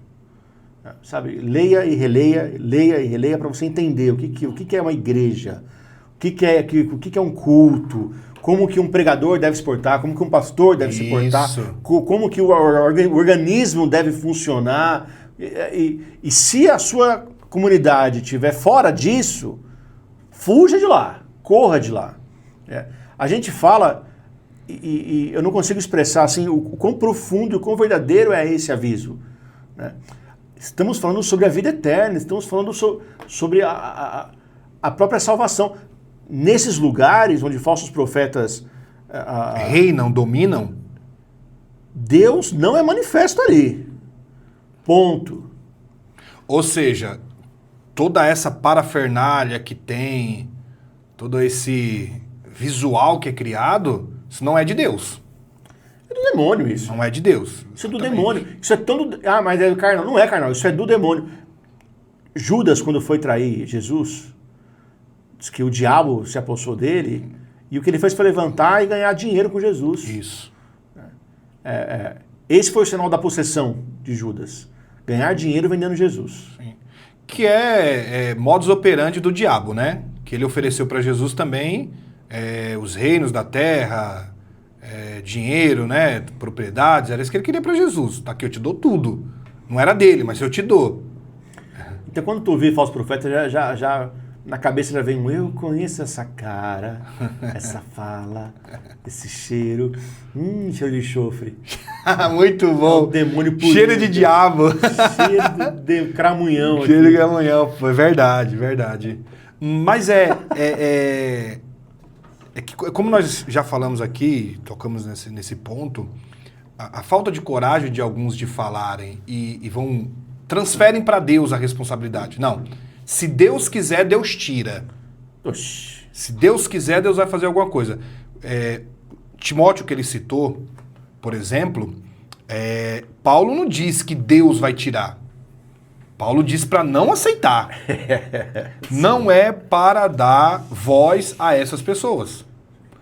Speaker 1: Sabe? Leia e releia para você entender o que é uma igreja, o que é um culto, como que um pregador deve se portar, como que um pastor deve se portar, como que o organismo deve funcionar. E se a sua comunidade estiver fora disso, fuja de lá, corra de lá. A gente fala, e eu não consigo expressar assim, o quão profundo e o quão verdadeiro é esse aviso, né? Estamos falando sobre a vida eterna, estamos falando sobre a própria salvação. Nesses lugares onde falsos profetas
Speaker 2: reinam, dominam,
Speaker 1: Deus não é manifesto ali. Ponto.
Speaker 2: Ou seja, toda essa parafernália que tem, todo esse visual que é criado, isso não é de Deus.
Speaker 1: do demônio isso.
Speaker 2: Não é de Deus.
Speaker 1: Isso é do demônio. Isso é tão... mas é do carnal. Não é carnal, isso é do demônio. Judas, quando foi trair Jesus, diz que o diabo se apossou dele e o que ele fez foi levantar e ganhar dinheiro com Jesus.
Speaker 2: Isso.
Speaker 1: Esse foi o sinal da possessão de Judas. Ganhar dinheiro vendendo Jesus.
Speaker 2: Sim. Que é modus operandi do diabo, né? Que ele ofereceu para Jesus também os reinos da terra, dinheiro, né? Propriedades, era isso que ele queria para Jesus. Tá aqui, eu te dou tudo. Não era dele, mas eu te dou.
Speaker 1: Então quando tu vê falso profeta, já na cabeça já vem eu conheço essa cara, essa fala, esse cheiro. Cheiro de enxofre.
Speaker 2: Muito bom.
Speaker 1: O demônio puro.
Speaker 2: Cheiro de diabo.
Speaker 1: Cheiro de cramunhão.
Speaker 2: Cheiro de cramunhão. Foi verdade, verdade. Mas que, como nós já falamos aqui, tocamos nesse ponto, a falta de coragem de alguns de falarem e transferem para Deus a responsabilidade. Não. Se Deus quiser, Deus tira.
Speaker 1: Oxi.
Speaker 2: Se Deus quiser, Deus vai fazer alguma coisa. Timóteo, que ele citou, por exemplo, Paulo não diz que Deus vai tirar. Paulo diz para não aceitar. Não é para dar voz a essas pessoas.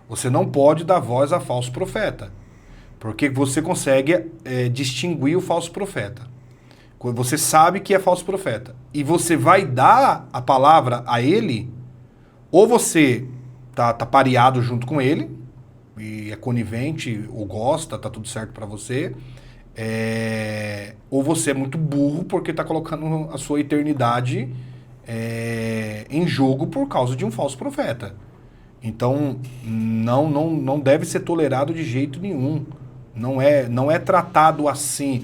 Speaker 2: Você não pode dar voz a falso profeta. Porque você consegue distinguir o falso profeta. Você sabe que é falso profeta. E você vai dar a palavra a ele, ou você tá pareado junto com ele, e é conivente, ou gosta, tá tudo certo para você, ou você é muito burro porque tá colocando a sua eternidade em jogo por causa de um falso profeta. Então, não deve ser tolerado de jeito nenhum. Não é tratado assim.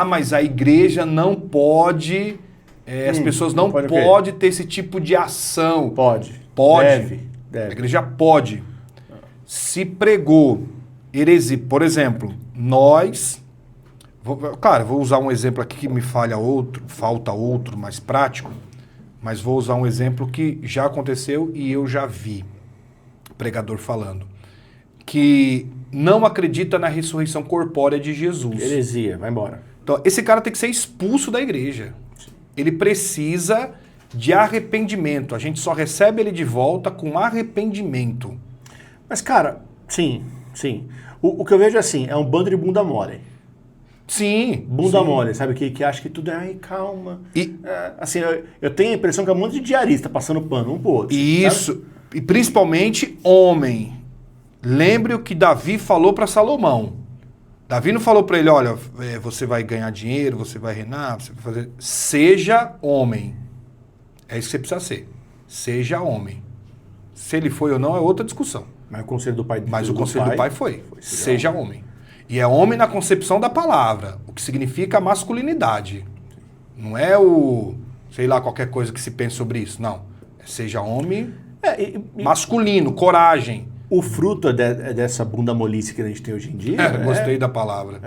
Speaker 2: Mas a igreja não pode... as pessoas não podem ter esse tipo de ação.
Speaker 1: Pode.
Speaker 2: Pode.
Speaker 1: Deve.
Speaker 2: A igreja pode. Se pregou heresia, por exemplo, nós... vou usar um exemplo aqui que me falta outro mais prático, mas vou usar um exemplo que já aconteceu e eu já vi pregador falando. Que não acredita na ressurreição corpórea de Jesus.
Speaker 1: Heresia, vai embora.
Speaker 2: Então, esse cara tem que ser expulso da igreja. Ele precisa de arrependimento. A gente só recebe ele de volta com arrependimento.
Speaker 1: Mas, cara, sim. O que eu vejo assim, é um bando de bunda mole.
Speaker 2: Sim.
Speaker 1: Bunda mole, sabe? Que acha que tudo é, ai, calma. Assim, eu tenho a impressão que é um monte de diarista passando pano um pro outro.
Speaker 2: Isso.
Speaker 1: Sabe?
Speaker 2: E principalmente homem. Lembre o que Davi falou para Salomão. Davi não falou para ele, olha, você vai ganhar dinheiro, você vai reinar, você vai fazer... Seja homem. É isso que você precisa ser. Seja homem. Se ele foi ou não é outra discussão.
Speaker 1: Mas o conselho do pai...
Speaker 2: Mas o conselho do pai foi. Seja homem. E é homem na concepção da palavra, o que significa masculinidade. Não é sei lá, qualquer coisa que se pense sobre isso. Não. Seja homem masculino, coragem.
Speaker 1: O fruto dessa bunda molice que a gente tem hoje em dia...
Speaker 2: Gostei da palavra.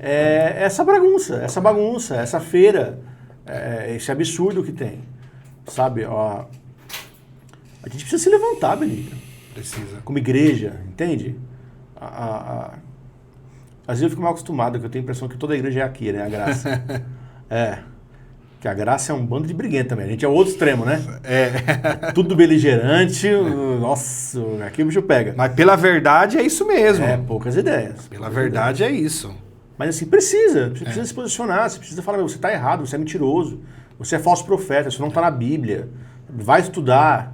Speaker 1: Essa bagunça, essa feira, esse absurdo que tem. Sabe? Ó, a gente precisa se levantar, Benito.
Speaker 2: Precisa.
Speaker 1: Como igreja, entende? Às vezes eu fico mal acostumado, que eu tenho a impressão que toda igreja é aqui, né? A graça. Que a graça é um bando de briguento também. A gente é o outro extremo, né? Tudo beligerante. Nossa, aqui o bicho pega.
Speaker 2: Mas pela verdade é isso mesmo.
Speaker 1: Poucas ideias.
Speaker 2: Pela verdade é isso.
Speaker 1: Mas assim, você precisa se posicionar, você precisa falar, você está errado, você é mentiroso, você é falso profeta, isso não está na Bíblia. Vai estudar.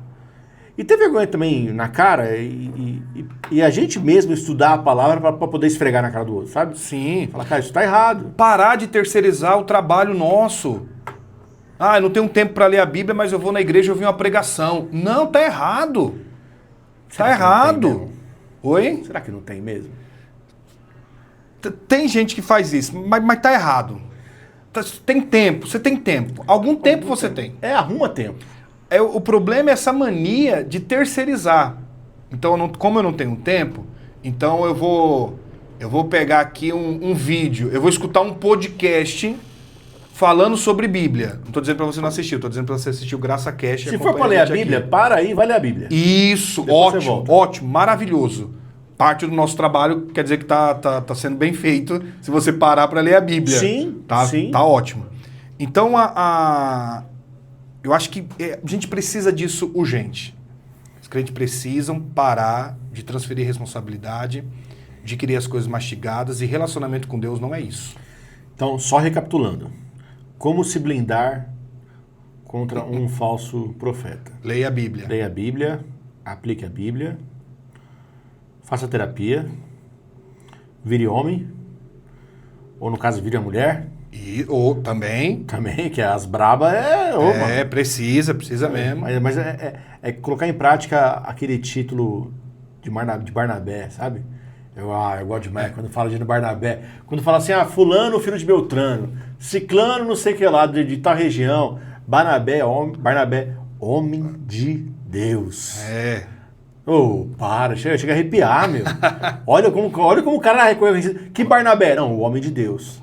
Speaker 1: E ter vergonha também na cara e a gente mesmo estudar a palavra para poder esfregar na cara do outro, sabe?
Speaker 2: Sim.
Speaker 1: Falar, cara, isso está errado.
Speaker 2: Parar de terceirizar o trabalho nosso. Eu não tenho tempo para ler a Bíblia, mas eu vou na igreja e ouvir uma pregação. Não, tá errado. Tá errado. Oi?
Speaker 1: Será que não tem mesmo?
Speaker 2: Tem gente que faz isso, mas tá errado. Tem tempo, você tem tempo. Algum tempo você tem.
Speaker 1: Arruma tempo.
Speaker 2: O problema é essa mania de terceirizar. Então, como eu não tenho tempo, então eu vou pegar aqui um vídeo, eu vou escutar um podcast falando sobre Bíblia. Não estou dizendo para você não assistir, estou dizendo para você assistir o Graça Cash.
Speaker 1: Se for para ler a Bíblia, para aí, vai ler a Bíblia.
Speaker 2: Isso,
Speaker 1: Depois
Speaker 2: ótimo, maravilhoso. parte do nosso trabalho quer dizer que tá sendo bem feito se você parar para ler a Bíblia.
Speaker 1: Sim,
Speaker 2: tá,
Speaker 1: sim.
Speaker 2: Tá ótimo. Então, eu acho que a gente precisa disso urgente. Os crentes precisam parar de transferir responsabilidade, de querer as coisas mastigadas, e relacionamento com Deus não é isso.
Speaker 1: Então, só recapitulando. Como se blindar contra um falso profeta?
Speaker 2: Leia a Bíblia.
Speaker 1: Leia a Bíblia, aplique a Bíblia, faça terapia, vire homem, ou no caso, vire a mulher.
Speaker 2: Ou também,
Speaker 1: Que as braba opa.
Speaker 2: precisa mesmo.
Speaker 1: Mas é colocar em prática aquele título de Barnabé, sabe? Eu gosto demais quando fala de Barnabé. Quando fala assim, fulano, filho de Beltrano, ciclano, não sei o que lá, de tal região. Barnabé, homem de Deus. Chega a arrepiar, meu. olha como o cara reconhece. Que Barnabé? Não, o homem de Deus.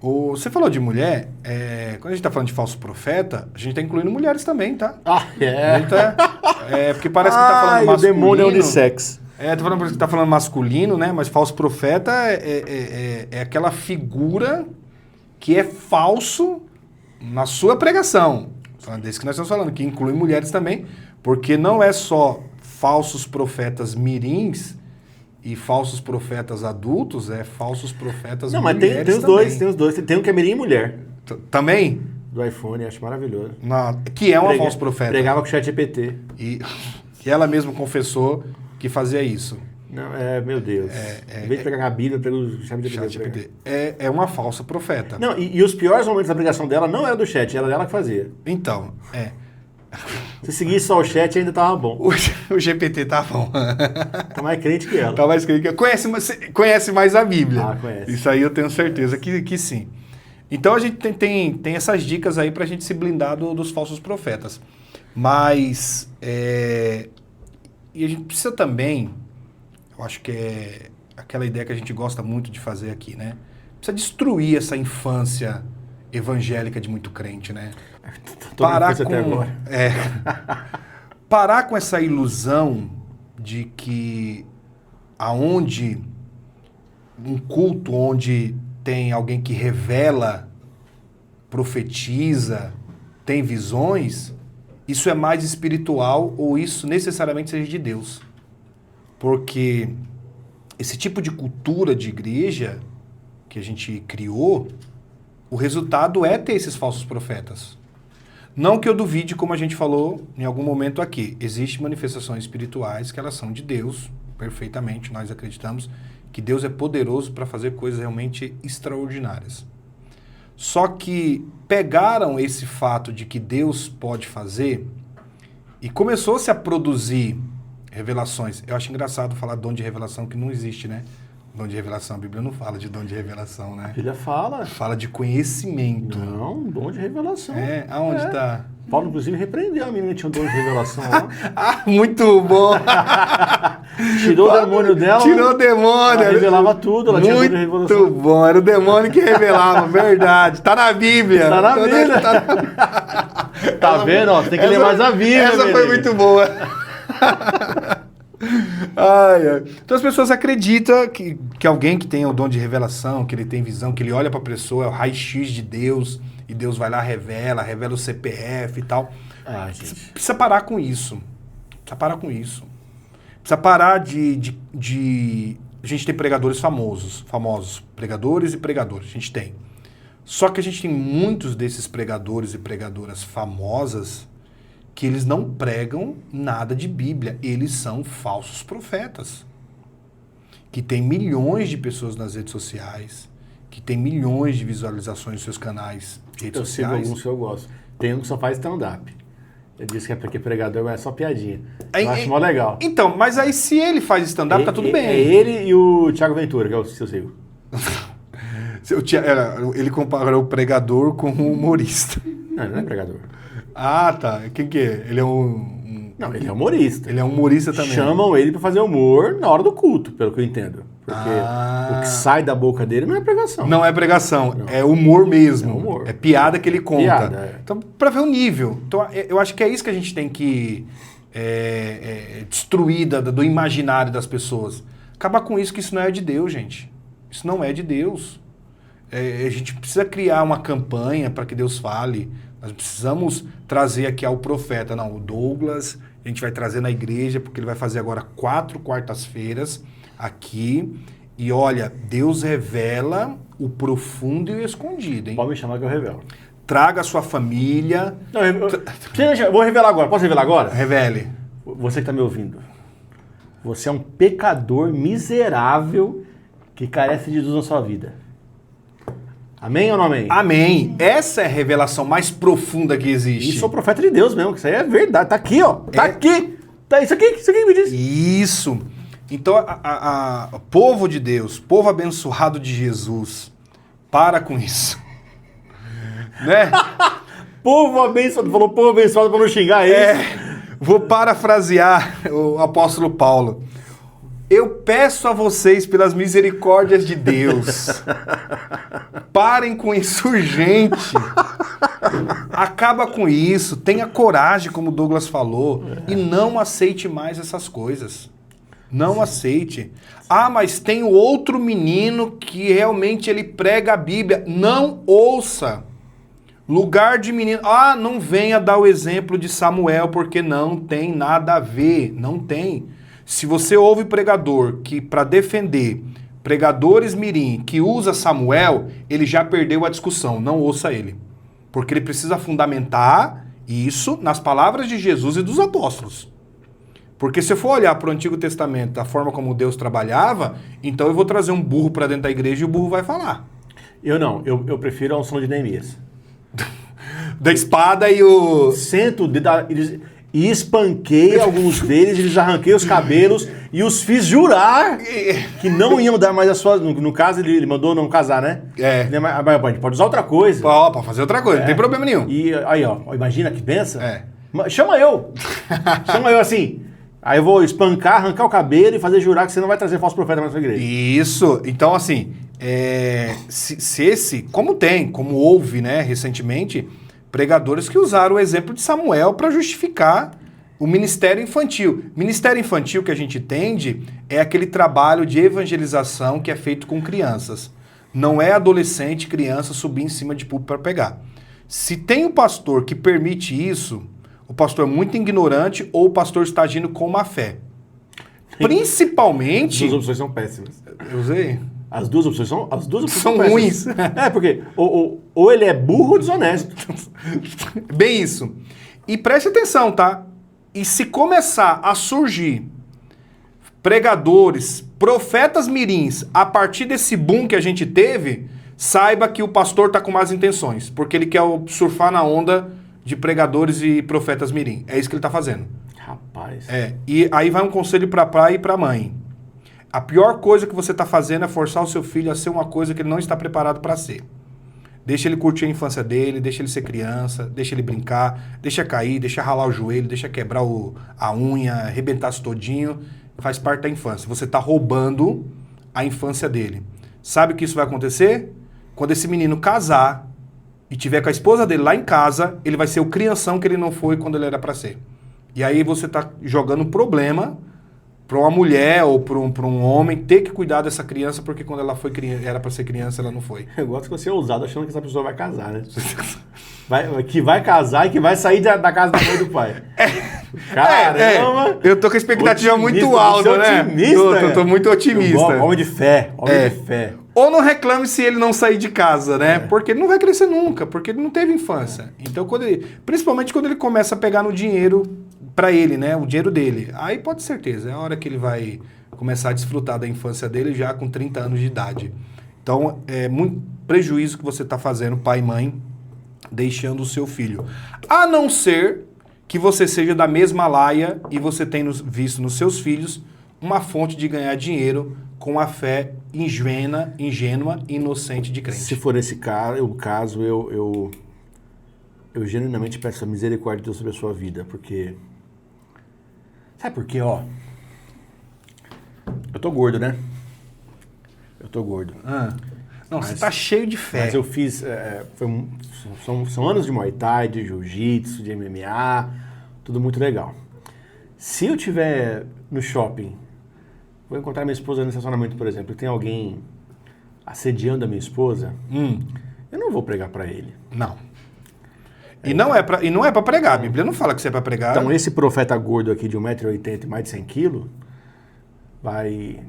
Speaker 2: Você falou de mulher, quando a gente tá falando de falso profeta, a gente tá incluindo mulheres também, tá? Porque parece que tá falando masculino.
Speaker 1: O demônio é unissex.
Speaker 2: Parece que tá falando masculino, né? Mas falso profeta é aquela figura que é falso na sua pregação. Desse que nós estamos falando, que inclui mulheres também, porque não é só falsos profetas mirins e falsos profetas adultos, falsos profetas mulheres. Não, mas tem
Speaker 1: os dois. Tem um que é mirim e mulher.
Speaker 2: Também?
Speaker 1: Do iPhone, acho maravilhoso.
Speaker 2: Que é uma falsa profeta.
Speaker 1: Pregava com o ChatGPT.
Speaker 2: E ela mesma confessou que fazia isso.
Speaker 1: Não, meu Deus. Em vez de pregar a Bíblia, pregou o
Speaker 2: ChatGPT. É uma falsa profeta.
Speaker 1: Não, e os piores momentos da pregação dela não era do chat, era ela que fazia.
Speaker 2: Então,
Speaker 1: Se seguisse só o chat, ainda tava bom.
Speaker 2: O GPT tá bom.
Speaker 1: Tá mais crente que ela.
Speaker 2: Tá mais crente que ela. Conhece mais a Bíblia.
Speaker 1: Conhece.
Speaker 2: Isso aí eu tenho certeza que sim. Então a gente tem essas dicas aí pra gente se blindar dos falsos profetas. Mas, e a gente precisa também, eu acho que é aquela ideia que a gente gosta muito de fazer aqui, né? Precisa destruir essa infância evangélica de muito crente, né? Parar com essa ilusão de que aonde um culto onde tem alguém que revela, profetiza, tem visões, isso é mais espiritual ou isso necessariamente seja de Deus. Porque esse tipo de cultura de igreja que a gente criou, o resultado é ter esses falsos profetas. Não que eu duvide, como a gente falou em algum momento aqui, existem manifestações espirituais que elas são de Deus, perfeitamente, nós acreditamos que Deus é poderoso para fazer coisas realmente extraordinárias. Só que pegaram esse fato de que Deus pode fazer e começou-se a produzir revelações. Eu acho engraçado falar dom de revelação que não existe, né? Dom de revelação, a Bíblia não fala de dom de revelação, né?
Speaker 1: A Bíblia fala.
Speaker 2: Fala de conhecimento.
Speaker 1: Não, dom de revelação.
Speaker 2: Aonde tá?
Speaker 1: Paulo, inclusive, repreendeu a menina que tinha um dom de revelação lá.
Speaker 2: Muito bom!
Speaker 1: Tirou o demônio dela.
Speaker 2: Tirou o demônio.
Speaker 1: Ela revelava tudo, ela tinha dom de revelação.
Speaker 2: Muito bom, era o demônio que revelava, verdade. Tá na Bíblia.
Speaker 1: Tá na Bíblia. Tá vendo? Ó, tem que ler mais a Bíblia.
Speaker 2: Essa foi muito boa. Então as pessoas acreditam que alguém que tem o dom de revelação, que ele tem visão, que ele olha para a pessoa, é o raio-x de Deus, e Deus vai lá, revela o CPF e tal. Precisa parar com isso. Precisa parar de... A gente tem pregadores famosos, pregadores e pregadores, a gente tem. Só que a gente tem muitos desses pregadores e pregadoras famosas que eles não pregam nada de Bíblia. Eles são falsos profetas. Que tem milhões de pessoas nas redes sociais, que tem milhões de visualizações nos seus canais de redes sociais.
Speaker 1: Eu sigo alguns que eu gosto. Tem um que só faz stand-up. Ele disse que é porque pregador é só piadinha. Eu acho mó legal.
Speaker 2: Então, mas aí se ele faz stand-up, tá tudo bem.
Speaker 1: É ele e o Thiago Ventura, que é o seu sigo.
Speaker 2: Ele comparou o pregador com o humorista.
Speaker 1: Não, ele não é pregador.
Speaker 2: Tá. Quem que é? Ele é
Speaker 1: Não, ele é humorista.
Speaker 2: Ele é humorista também.
Speaker 1: Chamam ele pra fazer humor na hora do culto, pelo que eu entendo. Porque o que sai da boca dele não é pregação.
Speaker 2: Não é pregação, não. É humor mesmo.
Speaker 1: É humor.
Speaker 2: É piada que ele conta.
Speaker 1: Piada,
Speaker 2: Então, pra ver o nível. Então, eu acho que é isso que a gente tem que destruída do imaginário das pessoas. Acabar com isso, que isso não é de Deus, gente. Isso não é de Deus. A gente precisa criar uma campanha para que Deus fale. Nós precisamos trazer aqui ao profeta. Não, o Douglas, a gente vai trazer na igreja, porque ele vai fazer agora 4 quartas-feiras aqui. E olha, Deus revela o profundo e o escondido, hein?
Speaker 1: Pode me chamar que eu revelo.
Speaker 2: Traga a sua família.
Speaker 1: Não, eu vou revelar agora. Posso revelar agora?
Speaker 2: Revele.
Speaker 1: Você que está me ouvindo. Você é um pecador miserável que carece de Jesus na sua vida. Amém ou não amém?
Speaker 2: Amém. Essa é a revelação mais profunda que existe.
Speaker 1: Isso é o profeta de Deus mesmo, que isso aí é verdade. Tá aqui, ó. Tá aqui. Tá isso aqui que me disse.
Speaker 2: Isso. Então, o povo de Deus, povo abençoado de Jesus, para com isso. Né?
Speaker 1: Povo abençoado. Falou povo abençoado para não xingar ele.
Speaker 2: Vou parafrasear o apóstolo Paulo. Eu peço a vocês, pelas misericórdias de Deus, parem com isso urgente. Acaba com isso. Tenha coragem, como o Douglas falou, e não aceite mais essas coisas. Não aceite. Ah, mas tem o outro menino que realmente ele prega a Bíblia. Não ouça. Lugar de menino. Ah, não venha dar o exemplo de Samuel, porque não tem nada a ver. Não tem. Se você ouve pregador que, para defender pregadores mirim que usa Samuel, ele já perdeu a discussão. Não ouça ele. Porque ele precisa fundamentar isso nas palavras de Jesus e dos apóstolos. Porque se eu for olhar para o Antigo Testamento, da forma como Deus trabalhava, então eu vou trazer um burro para dentro da igreja e o burro vai falar.
Speaker 1: Eu não. Eu prefiro a unção de Neemias.
Speaker 2: Da espada e o...
Speaker 1: Sento o dedo... E espanquei alguns deles, eles arranquei os cabelos e os fiz jurar que não iam dar mais as suas... No caso, ele mandou não casar, né? Mas a gente pode usar outra coisa.
Speaker 2: Pode fazer outra coisa, não tem problema nenhum.
Speaker 1: E aí, ó, imagina que benção. Chama eu. Chama eu assim. Aí eu vou espancar, arrancar o cabelo e fazer jurar que você não vai trazer falso profeta mais pra igreja.
Speaker 2: Isso. Então, assim, como houve, né, recentemente... pregadores que usaram o exemplo de Samuel para justificar o ministério infantil. Ministério infantil que a gente entende é aquele trabalho de evangelização que é feito com crianças. Não é adolescente, criança subir em cima de púlpito para pregar. Se tem um pastor que permite isso, o pastor é muito ignorante ou o pastor está agindo com má fé. Principalmente...
Speaker 1: As duas opções são péssimas.
Speaker 2: Eu usei...
Speaker 1: As duas opções
Speaker 2: são ruins.
Speaker 1: Porque ou ele é burro ou desonesto.
Speaker 2: Bem isso. E preste atenção, tá? E se começar a surgir pregadores, profetas mirins, a partir desse boom que a gente teve, saiba que o pastor tá com más intenções, porque ele quer surfar na onda de pregadores e profetas mirim. É isso que ele tá fazendo.
Speaker 1: Rapaz.
Speaker 2: E aí vai um conselho pra pai e pra mãe. A pior coisa que você está fazendo é forçar o seu filho a ser uma coisa que ele não está preparado para ser. Deixa ele curtir a infância dele, deixa ele ser criança, deixa ele brincar, deixa cair, deixa ralar o joelho, deixa quebrar a unha, arrebentar-se todinho. Faz parte da infância. Você está roubando a infância dele. Sabe o que isso vai acontecer? Quando esse menino casar e tiver com a esposa dele lá em casa, ele vai ser o crianção que ele não foi quando ele era para ser. E aí você está jogando problema para uma mulher ou para um homem ter que cuidar dessa criança, porque quando ela foi era para ser criança, ela não foi.
Speaker 1: Eu gosto que você é ousado achando que essa pessoa vai casar, né? Que vai casar e que vai sair da casa da mãe do pai. Caramba!
Speaker 2: Eu tô com a expectativa muito alta, né?
Speaker 1: Otimista,
Speaker 2: tô muito otimista.
Speaker 1: Homem de fé, homem de fé.
Speaker 2: Ou não reclame se ele não sair de casa, né? Porque ele não vai crescer nunca, porque ele não teve infância. Então, principalmente quando ele começa a pegar no dinheiro para ele, né? O dinheiro dele. Aí pode ter certeza, é a hora que ele vai começar a desfrutar da infância dele já com 30 anos de idade. Então, é muito prejuízo que você está fazendo, pai e mãe, deixando o seu filho. A não ser que você seja da mesma laia e você tenha visto nos seus filhos uma fonte de ganhar dinheiro com a fé ingênua, inocente de crente.
Speaker 1: Se for esse caso, eu genuinamente peço a misericórdia de Deus sobre a sua vida, porque... Sabe por quê, ó? Eu tô gordo, né? Eu tô gordo.
Speaker 2: Não, você tá cheio de fé.
Speaker 1: Mas eu fiz... são anos de Muay Thai, de Jiu-Jitsu, de MMA, tudo muito legal. Se eu estiver no shopping, vou encontrar minha esposa no estacionamento, por exemplo, e tem alguém assediando a minha esposa, eu não vou pregar para ele.
Speaker 2: Não. E não é pra pregar. A Bíblia não fala que você é pra pregar.
Speaker 1: Então esse profeta gordo aqui de 1,80 m e mais de 100 kg vai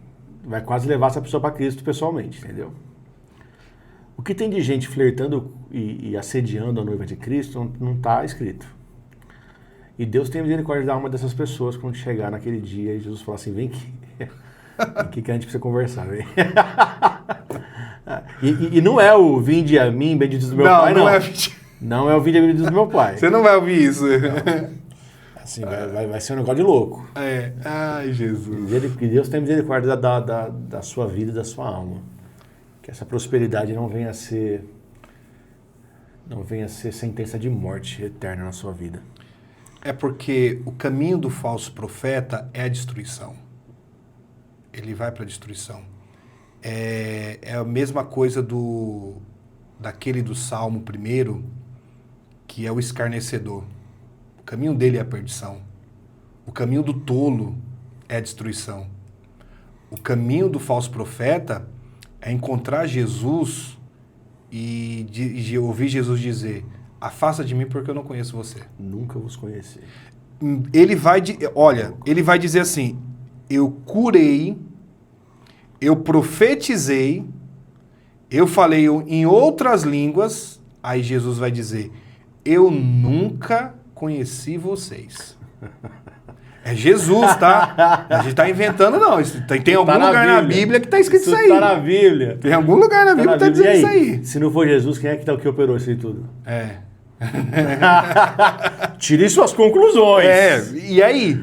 Speaker 1: quase levar essa pessoa para Cristo pessoalmente, entendeu? O que tem de gente flertando e assediando a noiva de Cristo não está escrito. E Deus tem misericórdia de dar uma dessas pessoas quando chegar naquele dia e Jesus falar assim, vem aqui que a gente precisa conversar, vem. E não é o vinde a mim, benditos do meu pai, não. Não é o vinde a mim, benditos do meu pai.
Speaker 2: Você não vai ouvir isso.
Speaker 1: Assim, vai ser um negócio de louco.
Speaker 2: Ai, Jesus.
Speaker 1: Que Deus tenha misericórdia da sua vida e da sua alma. Que essa prosperidade não venha a ser sentença de morte eterna na sua vida.
Speaker 2: É porque o caminho do falso profeta é a destruição. Ele vai para a destruição. É a mesma coisa daquele do Salmo 1, que é o escarnecedor. O caminho dele é a perdição. O caminho do tolo é a destruição. O caminho do falso profeta é encontrar Jesus e ouvir Jesus dizer, afasta de mim porque eu não conheço você.
Speaker 1: Nunca vos conheci.
Speaker 2: Ele vai dizer assim, eu curei, eu profetizei, eu falei em outras línguas, aí Jesus vai dizer, eu nunca conheci vocês. É Jesus, tá? A gente tá inventando, não. Tem algum lugar na Bíblia que tá escrito isso aí.
Speaker 1: Tá na Bíblia.
Speaker 2: Tem algum lugar na Bíblia que tá dizendo isso aí.
Speaker 1: Se não for Jesus, quem é que operou isso aí tudo? Tire suas conclusões.
Speaker 2: E aí?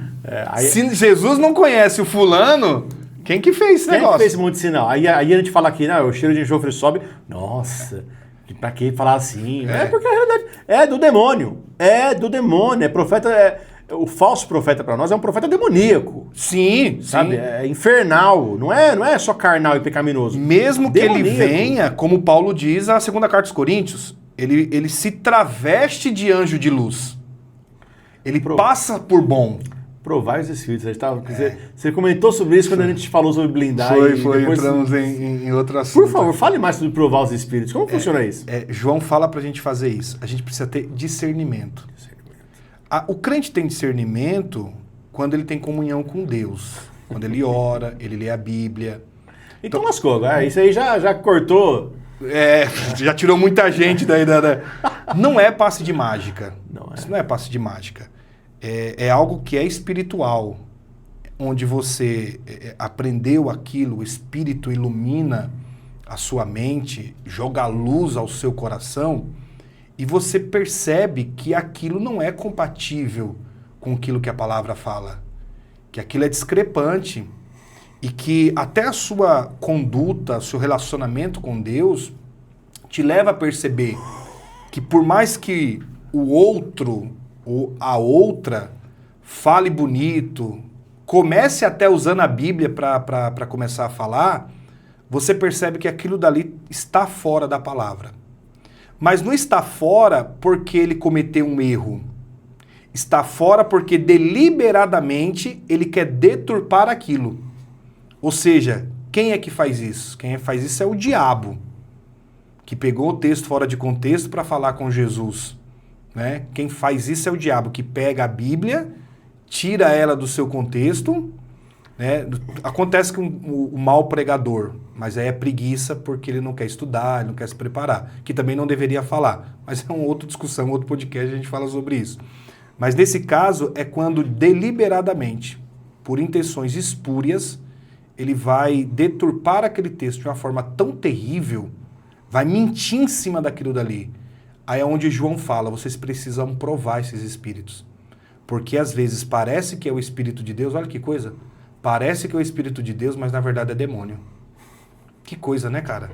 Speaker 2: Se Jesus não conhece o fulano, quem que fez esse negócio?
Speaker 1: Quem que fez esse monte de sinal? Aí a gente fala aqui, o cheiro de enxofre sobe. Nossa, pra que falar assim? É porque a realidade é do demônio. É profeta. O falso profeta para nós é um profeta demoníaco.
Speaker 2: Sim,
Speaker 1: sabe? É infernal. Não é só carnal e pecaminoso.
Speaker 2: Mesmo demoníaco. Que ele venha, como Paulo diz na segunda carta aos Coríntios, ele se traveste de anjo de luz. Ele passa por bom.
Speaker 1: Provar os espíritos. Você comentou sobre isso quando a gente falou sobre blindar.
Speaker 2: Foi. Depois entramos em outro assunto.
Speaker 1: Por favor, fale mais sobre provar os espíritos. Como funciona isso?
Speaker 2: João fala pra gente fazer isso. A gente precisa ter discernimento. O crente tem discernimento quando ele tem comunhão com Deus. Quando ele ora, ele lê a Bíblia.
Speaker 1: Então lascou. Isso aí já cortou.
Speaker 2: Já tirou muita gente daí. Não é passe de mágica. Isso não é passe de mágica. É algo que é espiritual. Onde você aprendeu aquilo, o Espírito ilumina a sua mente, joga luz ao seu coração... E você percebe que aquilo não é compatível com aquilo que a palavra fala. Que aquilo é discrepante. E que até a sua conduta, seu relacionamento com Deus, te leva a perceber que por mais que o outro ou a outra fale bonito, comece até usando a Bíblia para começar a falar, você percebe que aquilo dali está fora da palavra. Mas não está fora porque ele cometeu um erro. Está fora porque deliberadamente ele quer deturpar aquilo. Ou seja, quem é que faz isso? Quem faz isso é o diabo, que pegou o texto fora de contexto para falar com Jesus. Né? Quem faz isso é o diabo, que pega a Bíblia, tira ela do seu contexto. Né? Acontece com o mau pregador, mas aí é preguiça porque ele não quer estudar, ele não quer se preparar, que também não deveria falar, mas é uma outra discussão, outro podcast, a gente fala sobre isso. Mas nesse caso é quando deliberadamente, por intenções espúrias, ele vai deturpar aquele texto de uma forma tão terrível, vai mentir em cima daquilo dali. Aí é onde João fala, vocês precisam provar esses espíritos, porque às vezes parece que é o Espírito de Deus, olha que coisa, parece que é o Espírito de Deus, mas na verdade é demônio. Que coisa, né, cara?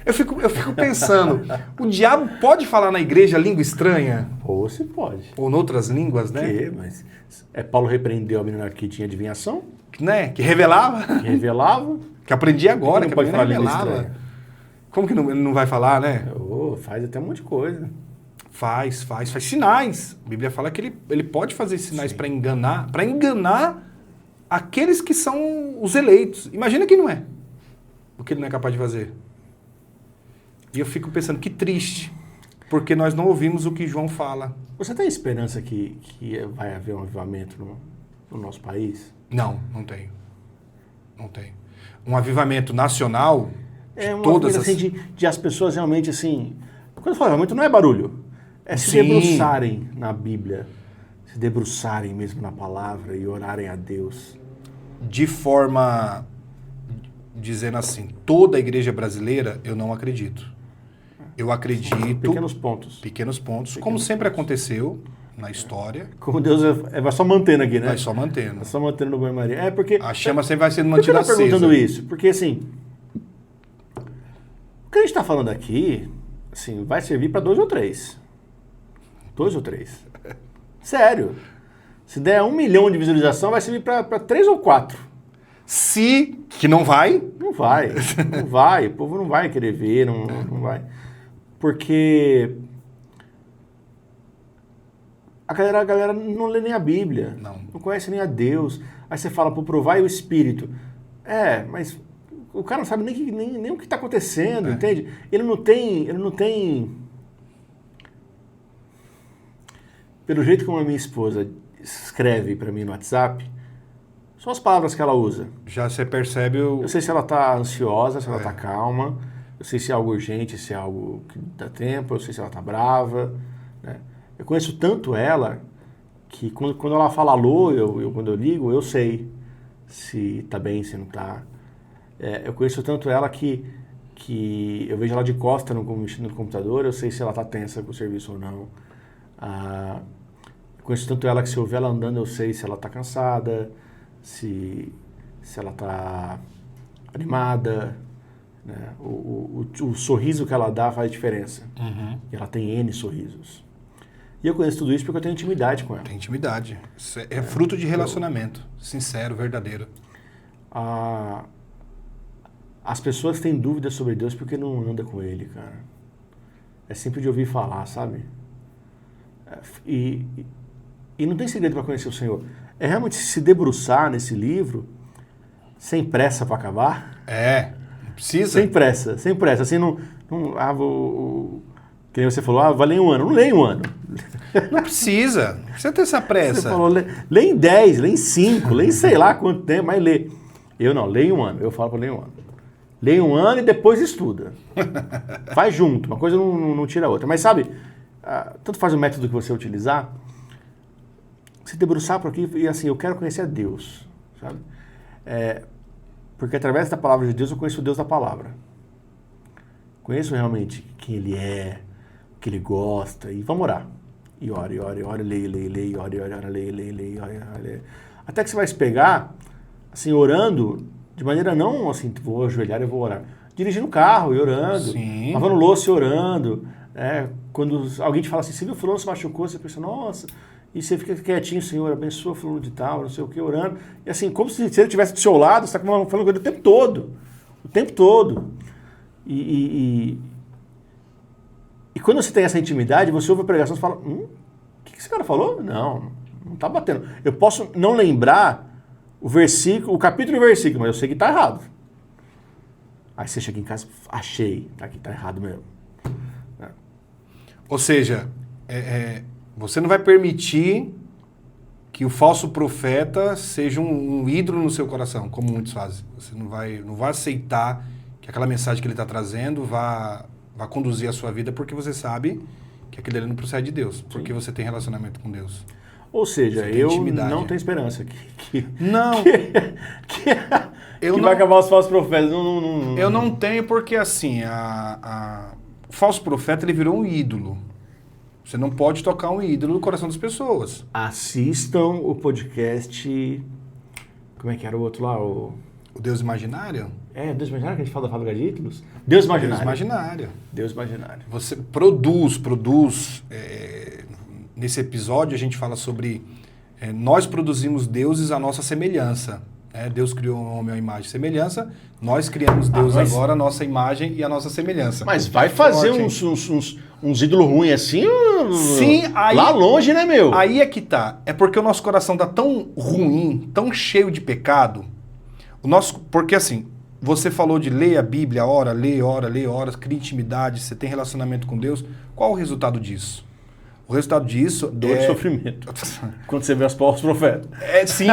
Speaker 2: Eu fico pensando, o diabo pode falar na igreja língua estranha?
Speaker 1: Ou se pode.
Speaker 2: Ou em outras línguas, né?
Speaker 1: Mas Paulo repreendeu a menina que tinha adivinhação?
Speaker 2: Né? Que revelava?
Speaker 1: Que revelava.
Speaker 2: Que aprendi agora, que a
Speaker 1: pode
Speaker 2: menina
Speaker 1: falar língua
Speaker 2: revelava.
Speaker 1: estranha?
Speaker 2: Como que ele não vai falar, né?
Speaker 1: Faz até um monte de coisa.
Speaker 2: Faz sinais. A Bíblia fala que ele pode fazer sinais
Speaker 1: Sim.
Speaker 2: para enganar aqueles que são os eleitos. Imagina quem não é. O que ele não é capaz de fazer. E eu fico pensando, que triste. Porque nós não ouvimos o que João fala.
Speaker 1: Você tem esperança que vai haver um avivamento no nosso país?
Speaker 2: Não tenho. Não tenho. Um avivamento nacional de
Speaker 1: É uma
Speaker 2: todas
Speaker 1: coisa
Speaker 2: as...
Speaker 1: assim de as pessoas realmente assim... Quando eu falo avivamento, não é barulho. É se
Speaker 2: Sim.
Speaker 1: debruçarem na Bíblia. Se debruçarem mesmo na palavra e orarem a Deus.
Speaker 2: De forma, dizendo assim, toda a igreja brasileira, eu não acredito. Eu acredito...
Speaker 1: Pequenos pontos.
Speaker 2: Pequenos pontos, como
Speaker 1: Pequenos
Speaker 2: sempre
Speaker 1: pontos.
Speaker 2: aconteceu na história,
Speaker 1: Como Deus vai só mantendo aqui, né?
Speaker 2: vai só mantendo.
Speaker 1: Vai só mantendo no banho-maria. É porque...
Speaker 2: A chama sempre vai sendo
Speaker 1: Por que eu
Speaker 2: mantida
Speaker 1: tô perguntando
Speaker 2: acesa.
Speaker 1: isso? Porque, assim, o que a gente está falando aqui, assim, vai servir para 2 ou 3. 2 ou 3. Sério. Se der 1 milhão de visualização, vai servir para 3 ou 4.
Speaker 2: Que não vai,
Speaker 1: Não vai. Não vai. O povo não vai querer ver, não vai. Porque a galera não lê nem a Bíblia.
Speaker 2: Não.
Speaker 1: Conhece nem a Deus. Aí você fala, pô, provai o Espírito. Mas o cara não sabe nem o que está acontecendo, entende? Ele não tem... Pelo jeito como a minha esposa escreve para mim no WhatsApp, são as palavras que ela usa.
Speaker 2: já você percebe
Speaker 1: Eu sei se ela está ansiosa, se ela está calma, eu sei se é algo urgente, se é algo que dá tempo, eu sei se ela está brava, né? Eu conheço tanto ela que quando ela fala alô, quando eu ligo, eu sei se está bem, se não está. Eu conheço tanto ela que eu vejo ela de costa mexendo no computador, eu sei se ela está tensa com o serviço ou não. Eu conheço tanto ela que se eu ver ela andando, eu sei se ela está cansada, se ela está animada, né? O sorriso que ela dá faz diferença. E ela tem N sorrisos. E eu conheço tudo isso porque eu tenho intimidade com ela.
Speaker 2: Tem intimidade. Isso é fruto de relacionamento. Sincero, verdadeiro.
Speaker 1: As pessoas têm dúvidas sobre Deus porque não andam com Ele, cara. É sempre de ouvir falar, sabe? E não tem segredo para conhecer o Senhor. É realmente se debruçar nesse livro sem pressa para acabar.
Speaker 2: Não precisa.
Speaker 1: Sem pressa. Assim, que nem você falou, vai ler em 1 ano. Não leia em 1 ano.
Speaker 2: Não precisa. Não precisa ter essa pressa.
Speaker 1: Você falou, lê em 10, lê em 5, lê em sei lá quanto tempo, mas lê. Eu não, lê em 1 ano. Eu falo para ler em 1 ano. Lê em 1 ano e depois estuda. Faz junto, uma coisa não tira a outra. Mas sabe, tanto faz o método que você utilizar, se debruçar por aqui e assim, eu quero conhecer a Deus, sabe? Porque através da palavra de Deus eu conheço o Deus da palavra. Conheço realmente quem Ele é, o que Ele gosta, e vamos orar. E ore, leia, ore, leia. Até que você vai se pegar, assim, orando, de maneira não assim, vou ajoelhar e vou orar. Dirigindo o carro e orando,
Speaker 2: Sim.
Speaker 1: lavando louça e orando. Quando alguém te fala assim, você viu fulano se machucou, você pensa, nossa, e você fica quietinho, Senhor, abençoa fulano de tal, não sei o que, orando. E assim, como se ele estivesse do seu lado, você está falando com ele o tempo todo. E quando você tem essa intimidade, você ouve a pregação e fala, o que esse cara falou? Não está batendo. Eu posso não lembrar o versículo, o capítulo e o versículo, mas eu sei que está errado. Aí você chega em casa, achei, tá errado mesmo.
Speaker 2: Ou seja, você não vai permitir que o falso profeta seja um ídolo no seu coração, como muitos fazem. Você não vai aceitar que aquela mensagem que ele está trazendo vá conduzir a sua vida, porque você sabe que aquele ali não procede de Deus, porque você tem relacionamento com Deus.
Speaker 1: Ou seja, eu
Speaker 2: intimidade.
Speaker 1: não tenho esperança
Speaker 2: Não.
Speaker 1: que vai acabar os falsos profetas. Não.
Speaker 2: Eu não tenho porque, assim, o falso profeta ele virou um ídolo. Você não pode tocar um ídolo no coração das pessoas.
Speaker 1: Assistam o podcast... Como é que era o outro lá? O
Speaker 2: Deus Imaginário?
Speaker 1: Deus Imaginário, que a gente fala da fábrica de ídolos? Deus Imaginário.
Speaker 2: Deus Imaginário. Você produz. Nesse episódio a gente fala sobre... nós produzimos deuses à nossa semelhança. Deus criou um homem à imagem e semelhança. Nós criamos Deus agora, a nossa imagem e a nossa semelhança.
Speaker 1: Mas vai fazer uns ídolos ruins assim,
Speaker 2: Sim, aí,
Speaker 1: lá longe, né, meu?
Speaker 2: aí é que tá. É porque o nosso coração tá tão ruim, tão cheio de pecado. Porque assim, você falou de ler a Bíblia, ora, cria intimidade, você tem relacionamento com Deus. Qual o resultado disso? O resultado disso
Speaker 1: Dor e sofrimento. Quando você vê os falsos profetas.
Speaker 2: Sim.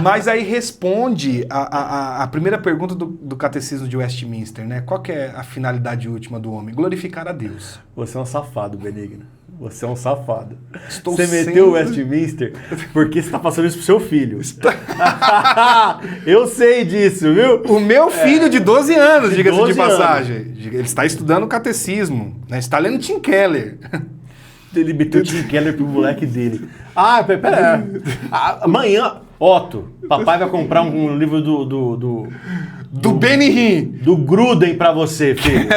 Speaker 2: Mas aí responde a primeira pergunta do Catecismo de Westminster, né? Qual que é a finalidade última do homem? Glorificar a Deus.
Speaker 1: Você é um safado, Benigno. Você é um safado.
Speaker 2: Estou
Speaker 1: você
Speaker 2: sendo...
Speaker 1: meteu o Westminster porque você está passando isso pro seu filho. Eu sei disso, viu?
Speaker 2: O meu filho de 12 anos, diga-se de
Speaker 1: 12
Speaker 2: passagem. Ele está estudando o catecismo, né? Está lendo Tim Keller.
Speaker 1: Ele meteu o Tim Keller pro moleque dele. Ah, pera. Amanhã, Otto, papai vai comprar um livro
Speaker 2: Do Benny Hinn.
Speaker 1: do Gruden pra você, filho.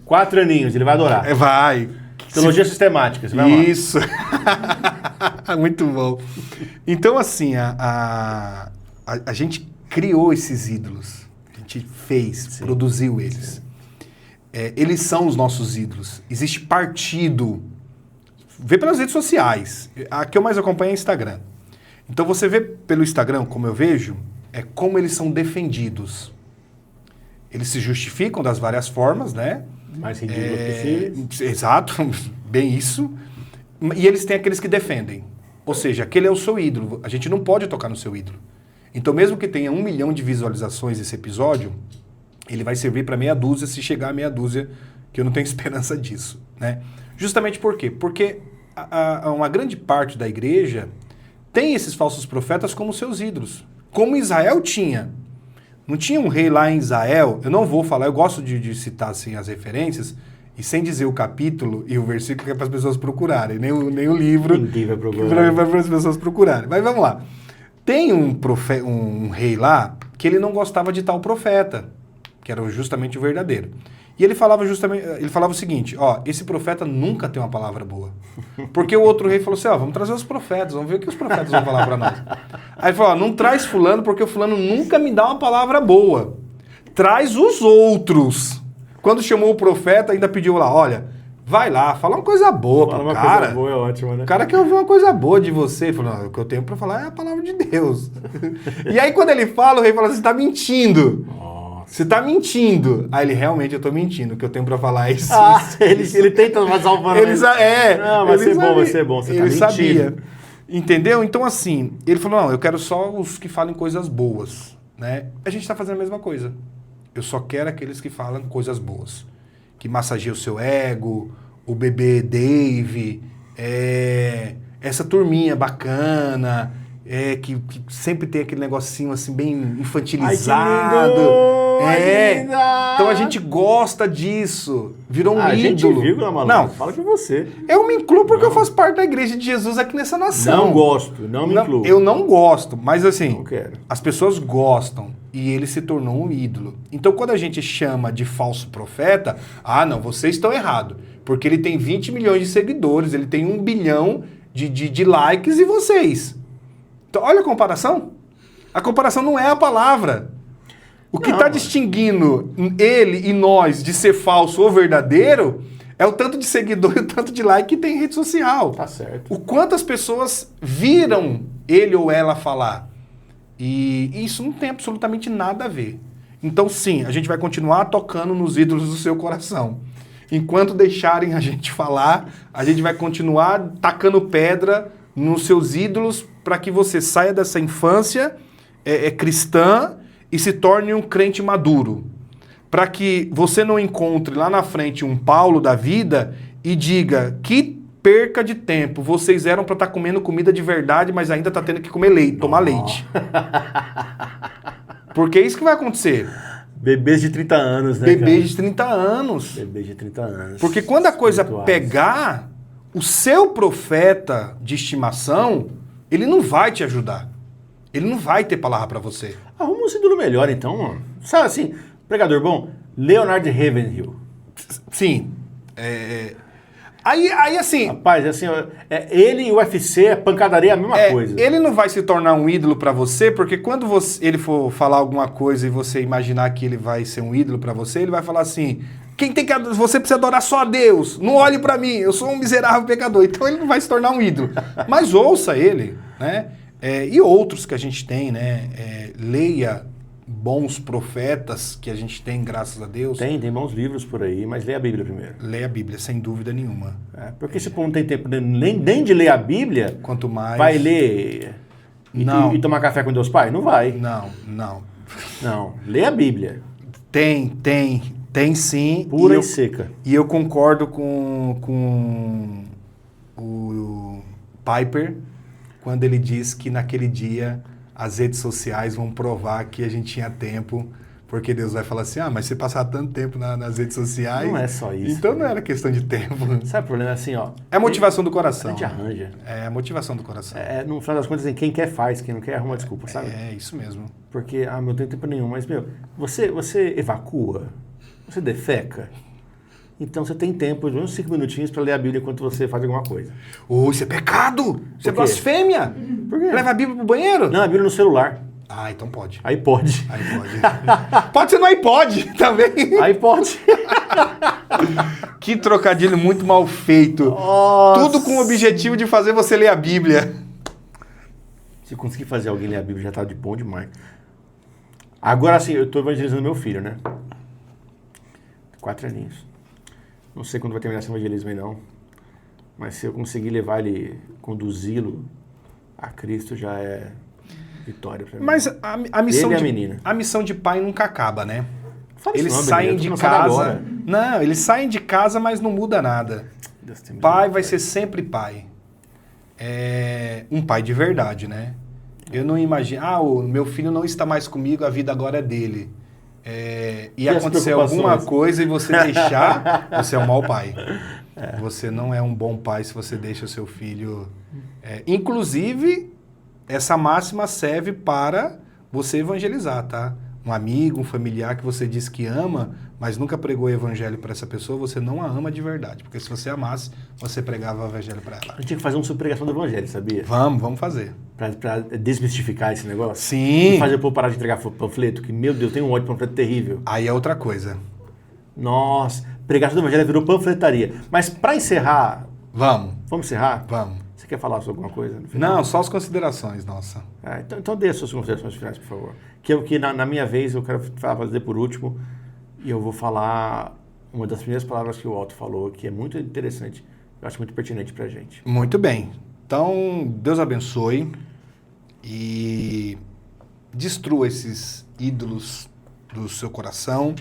Speaker 1: 4 aninhos, ele vai adorar.
Speaker 2: Vai.
Speaker 1: Teologia sistemática, você vai amar.
Speaker 2: Isso. Muito bom. Então, assim, a gente criou esses ídolos. A gente fez, produziu eles. Eles são os nossos ídolos. Existe partido. Vê pelas redes sociais. A que eu mais acompanho é o Instagram. Então, você vê pelo Instagram, como eu vejo, é como eles são defendidos. Eles se justificam das várias formas, né?
Speaker 1: Mais ridículo possível.
Speaker 2: Exato, bem isso. E eles têm aqueles que defendem. Ou seja, aquele é o seu ídolo. A gente não pode tocar no seu ídolo. Então, mesmo que tenha 1 milhão de visualizações esse episódio, ele vai servir para meia dúzia se chegar a meia dúzia, que eu não tenho esperança disso, né? Justamente por quê? Porque uma grande parte da igreja tem esses falsos profetas como seus ídolos. Como Israel tinha. Não tinha um rei lá em Israel, eu não vou falar, eu gosto de citar assim, as referências, e sem dizer o capítulo e o versículo que é para as pessoas procurarem, nem o livro
Speaker 1: Ninguém vai procurar.
Speaker 2: para as pessoas procurarem. Mas vamos lá. Tem um rei lá que ele não gostava de tal profeta, que era justamente o verdadeiro. E ele falava o seguinte, ó, esse profeta nunca tem uma palavra boa. Porque o outro rei falou assim, ó, vamos trazer os profetas, vamos ver o que os profetas vão falar para nós. Aí ele falou, ó, não traz fulano porque o fulano nunca me dá uma palavra boa. Traz os outros. Quando chamou o profeta, ainda pediu lá, olha, vai lá, fala uma coisa boa pro
Speaker 1: uma
Speaker 2: cara.
Speaker 1: coisa boa é ótimo, né?
Speaker 2: O cara quer ouvir uma coisa boa de você. Ele falou, não, o que eu tenho para falar é a palavra de Deus. E aí quando ele fala, o rei fala, você tá mentindo. Você tá mentindo. Aí ele, realmente, eu tô mentindo. O que eu tenho pra falar é isso.
Speaker 1: Ele tenta vazar o pano.
Speaker 2: Não,
Speaker 1: vai ser bom. Você tá
Speaker 2: ele
Speaker 1: mentindo.
Speaker 2: sabia. Entendeu? Então, assim, ele falou, não, eu quero só os que falem coisas boas, né? A gente tá fazendo a mesma coisa. Eu só quero aqueles que falam coisas boas. Que massageiam o seu ego, o bebê Dave, essa turminha bacana, que sempre tem aquele negocinho assim bem infantilizado. Então a gente gosta disso. Virou um ídolo.
Speaker 1: Gente, vírgula, maluco.
Speaker 2: Não,
Speaker 1: fala que você.
Speaker 2: Eu me incluo porque eu faço parte da igreja de Jesus aqui nessa nação.
Speaker 1: Não gosto, não me incluo.
Speaker 2: Eu não gosto, mas assim,
Speaker 1: Não quero.
Speaker 2: as pessoas gostam e ele se tornou um ídolo. Então quando a gente chama de falso profeta, não, vocês estão errados, porque ele tem 20 milhões de seguidores, ele tem 1 bilhão de likes e vocês. Então, olha a comparação. A comparação não é a palavra. O que está distinguindo ele e nós de ser falso ou verdadeiro é o tanto de seguidor e o tanto de like que tem em rede social.
Speaker 1: Tá certo.
Speaker 2: O quanto as pessoas viram ele ou ela falar. E isso não tem absolutamente nada a ver. Então, sim, a gente vai continuar tocando nos ídolos do seu coração. Enquanto deixarem a gente falar, a gente vai continuar tacando pedra nos seus ídolos para que você saia dessa infância cristã e se torne um crente maduro. Para que você não encontre lá na frente um Paulo da vida e diga que perca de tempo. Vocês eram para estar comendo comida de verdade, mas ainda está tendo que comer leite, tomar leite. Porque é isso que vai acontecer.
Speaker 1: Bebês de 30 anos, né,
Speaker 2: Bebês de 30 anos.
Speaker 1: Bebês de 30 anos.
Speaker 2: Porque quando a coisa pegar, o seu profeta de estimação, ele não vai te ajudar. Ele não vai ter palavra para você.
Speaker 1: Arruma um ídolo melhor, então, mano. Sabe assim, pregador bom? Leonard Ravenhill.
Speaker 2: Sim. Aí assim...
Speaker 1: Rapaz, assim, ele e o UFC, a pancadaria é a mesma coisa.
Speaker 2: Ele não vai se tornar um ídolo para você, porque quando ele for falar alguma coisa e você imaginar que ele vai ser um ídolo para você, ele vai falar assim, Você precisa adorar só a Deus. Não olhe para mim, eu sou um miserável pecador. Então ele não vai se tornar um ídolo. Mas ouça ele, né? E outros que a gente tem, né? Leia bons profetas que a gente tem, graças a Deus.
Speaker 1: Tem bons livros por aí, mas leia a Bíblia primeiro.
Speaker 2: Leia a Bíblia, sem dúvida nenhuma.
Speaker 1: Porque se não tem tempo nem de ler a Bíblia,
Speaker 2: quanto mais...
Speaker 1: vai ler e tomar café com Deus Pai? Não vai.
Speaker 2: Não.
Speaker 1: Lê a Bíblia.
Speaker 2: Tem sim.
Speaker 1: Pura e seca.
Speaker 2: E eu concordo com o Piper quando ele diz que naquele dia as redes sociais vão provar que a gente tinha tempo, porque Deus vai falar assim, mas você passar tanto tempo nas redes sociais...
Speaker 1: Não é só isso.
Speaker 2: Então não era questão de tempo.
Speaker 1: Sabe o problema? É assim,
Speaker 2: É a motivação do coração.
Speaker 1: A gente arranja.
Speaker 2: É a motivação do coração.
Speaker 1: No final das contas, assim, quem quer faz, quem não quer arruma desculpa, sabe?
Speaker 2: É isso mesmo.
Speaker 1: Porque, não tenho tempo nenhum, mas, você evacua, você defeca, então você tem tempo de uns 5 minutinhos para ler a Bíblia enquanto você faz alguma coisa.
Speaker 2: Isso é pecado! Isso é blasfêmia!
Speaker 1: Por quê?
Speaker 2: Leva a Bíblia pro banheiro?
Speaker 1: Não, a Bíblia no celular.
Speaker 2: Então pode.
Speaker 1: Aí pode.
Speaker 2: Pode ser no iPod também.
Speaker 1: Aí pode.
Speaker 2: Que trocadilho muito mal feito.
Speaker 1: Nossa.
Speaker 2: Tudo com o objetivo de fazer você ler a Bíblia.
Speaker 1: Se conseguir fazer alguém ler a Bíblia, já tá de bom demais. Agora sim, eu tô evangelizando meu filho, né? 4 aninhos. Não sei quando vai terminar esse evangelismo aí, não. Mas se eu conseguir levar ele, conduzi-lo a Cristo, já é vitória pra mim.
Speaker 2: Mas a missão
Speaker 1: ele e a menina.
Speaker 2: A missão de pai nunca acaba, né?
Speaker 1: Eles
Speaker 2: saem de casa. Não, eles saem de casa, mas não muda nada. Pai vai ser sempre pai. Um pai de verdade, né? Eu não imagino... o meu filho não está mais comigo, a vida agora é dele. E acontecer alguma coisa e você deixar, você é um mau pai. Você não é um bom pai se você deixa o seu filho... inclusive, essa máxima serve para você evangelizar, tá? Um amigo, um familiar que você diz que ama, mas nunca pregou o evangelho para essa pessoa, você não a ama de verdade. Porque se você amasse, você pregava o evangelho para ela.
Speaker 1: A gente tinha que fazer uma subpregação do evangelho, sabia?
Speaker 2: Vamos fazer.
Speaker 1: Pra desmistificar esse negócio.
Speaker 2: Sim.
Speaker 1: E fazer o povo parar de entregar panfleto, que, meu Deus, tem um ódio de panfleto terrível.
Speaker 2: Aí é outra coisa.
Speaker 1: Nossa, pregação do evangelho virou panfletaria. Mas para encerrar...
Speaker 2: Vamos
Speaker 1: encerrar?
Speaker 2: Vamos.
Speaker 1: Você quer falar sobre alguma coisa? No final?
Speaker 2: Não, só as considerações, nossa.
Speaker 1: Então dê as suas considerações finais, por favor. Que na minha vez eu quero fazer por último, e eu vou falar uma das primeiras palavras que o Otto falou, que é muito interessante, eu acho muito pertinente pra gente.
Speaker 2: Muito bem. Então, Deus abençoe e destrua esses ídolos do seu coração,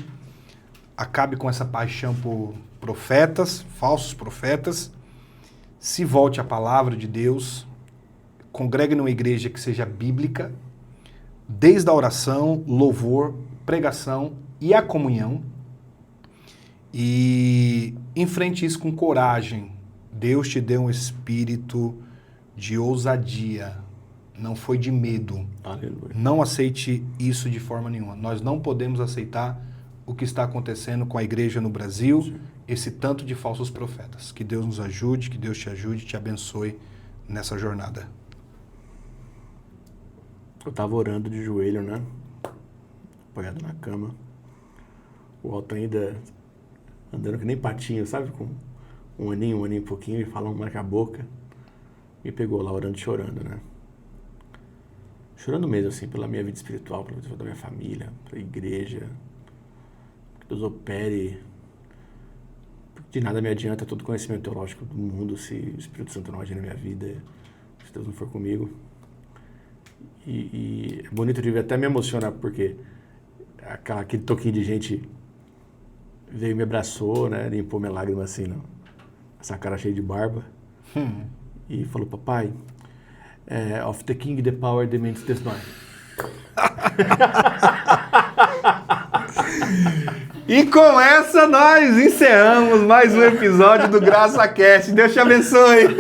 Speaker 2: acabe com essa paixão por profetas, falsos profetas, se volte à palavra de Deus, congregue numa igreja que seja bíblica, desde a oração, louvor, pregação e a comunhão, e enfrente isso com coragem. Deus te deu um espírito de ousadia, não foi de medo.
Speaker 1: Aleluia.
Speaker 2: Não aceite isso de forma nenhuma. Nós não podemos aceitar o que está acontecendo com a igreja no Brasil, sim, esse tanto de falsos profetas. Que Deus nos ajude, que Deus te ajude, te abençoe nessa jornada.
Speaker 1: Eu estava orando de joelho, né? Apoiado na cama. O Otto ainda andando que nem patinho, sabe? Com um aninho e pouquinho, e falando marca a boca. Me pegou lá orando e chorando, né? Chorando mesmo, assim, pela minha vida espiritual, pela vida da minha família, pela igreja. Que Deus opere. De nada me adianta todo conhecimento teológico do mundo se o Espírito Santo não agir na minha vida, se Deus não for comigo. E é bonito de ver, até me emocionar, porque aquele toquinho de gente veio e me abraçou, né, limpou minha lágrima assim, não, essa cara cheia de barba, e falou: papai, of the king the power demands this man.
Speaker 2: E com essa nós encerramos mais um episódio do GraçaCast. Deus te abençoe.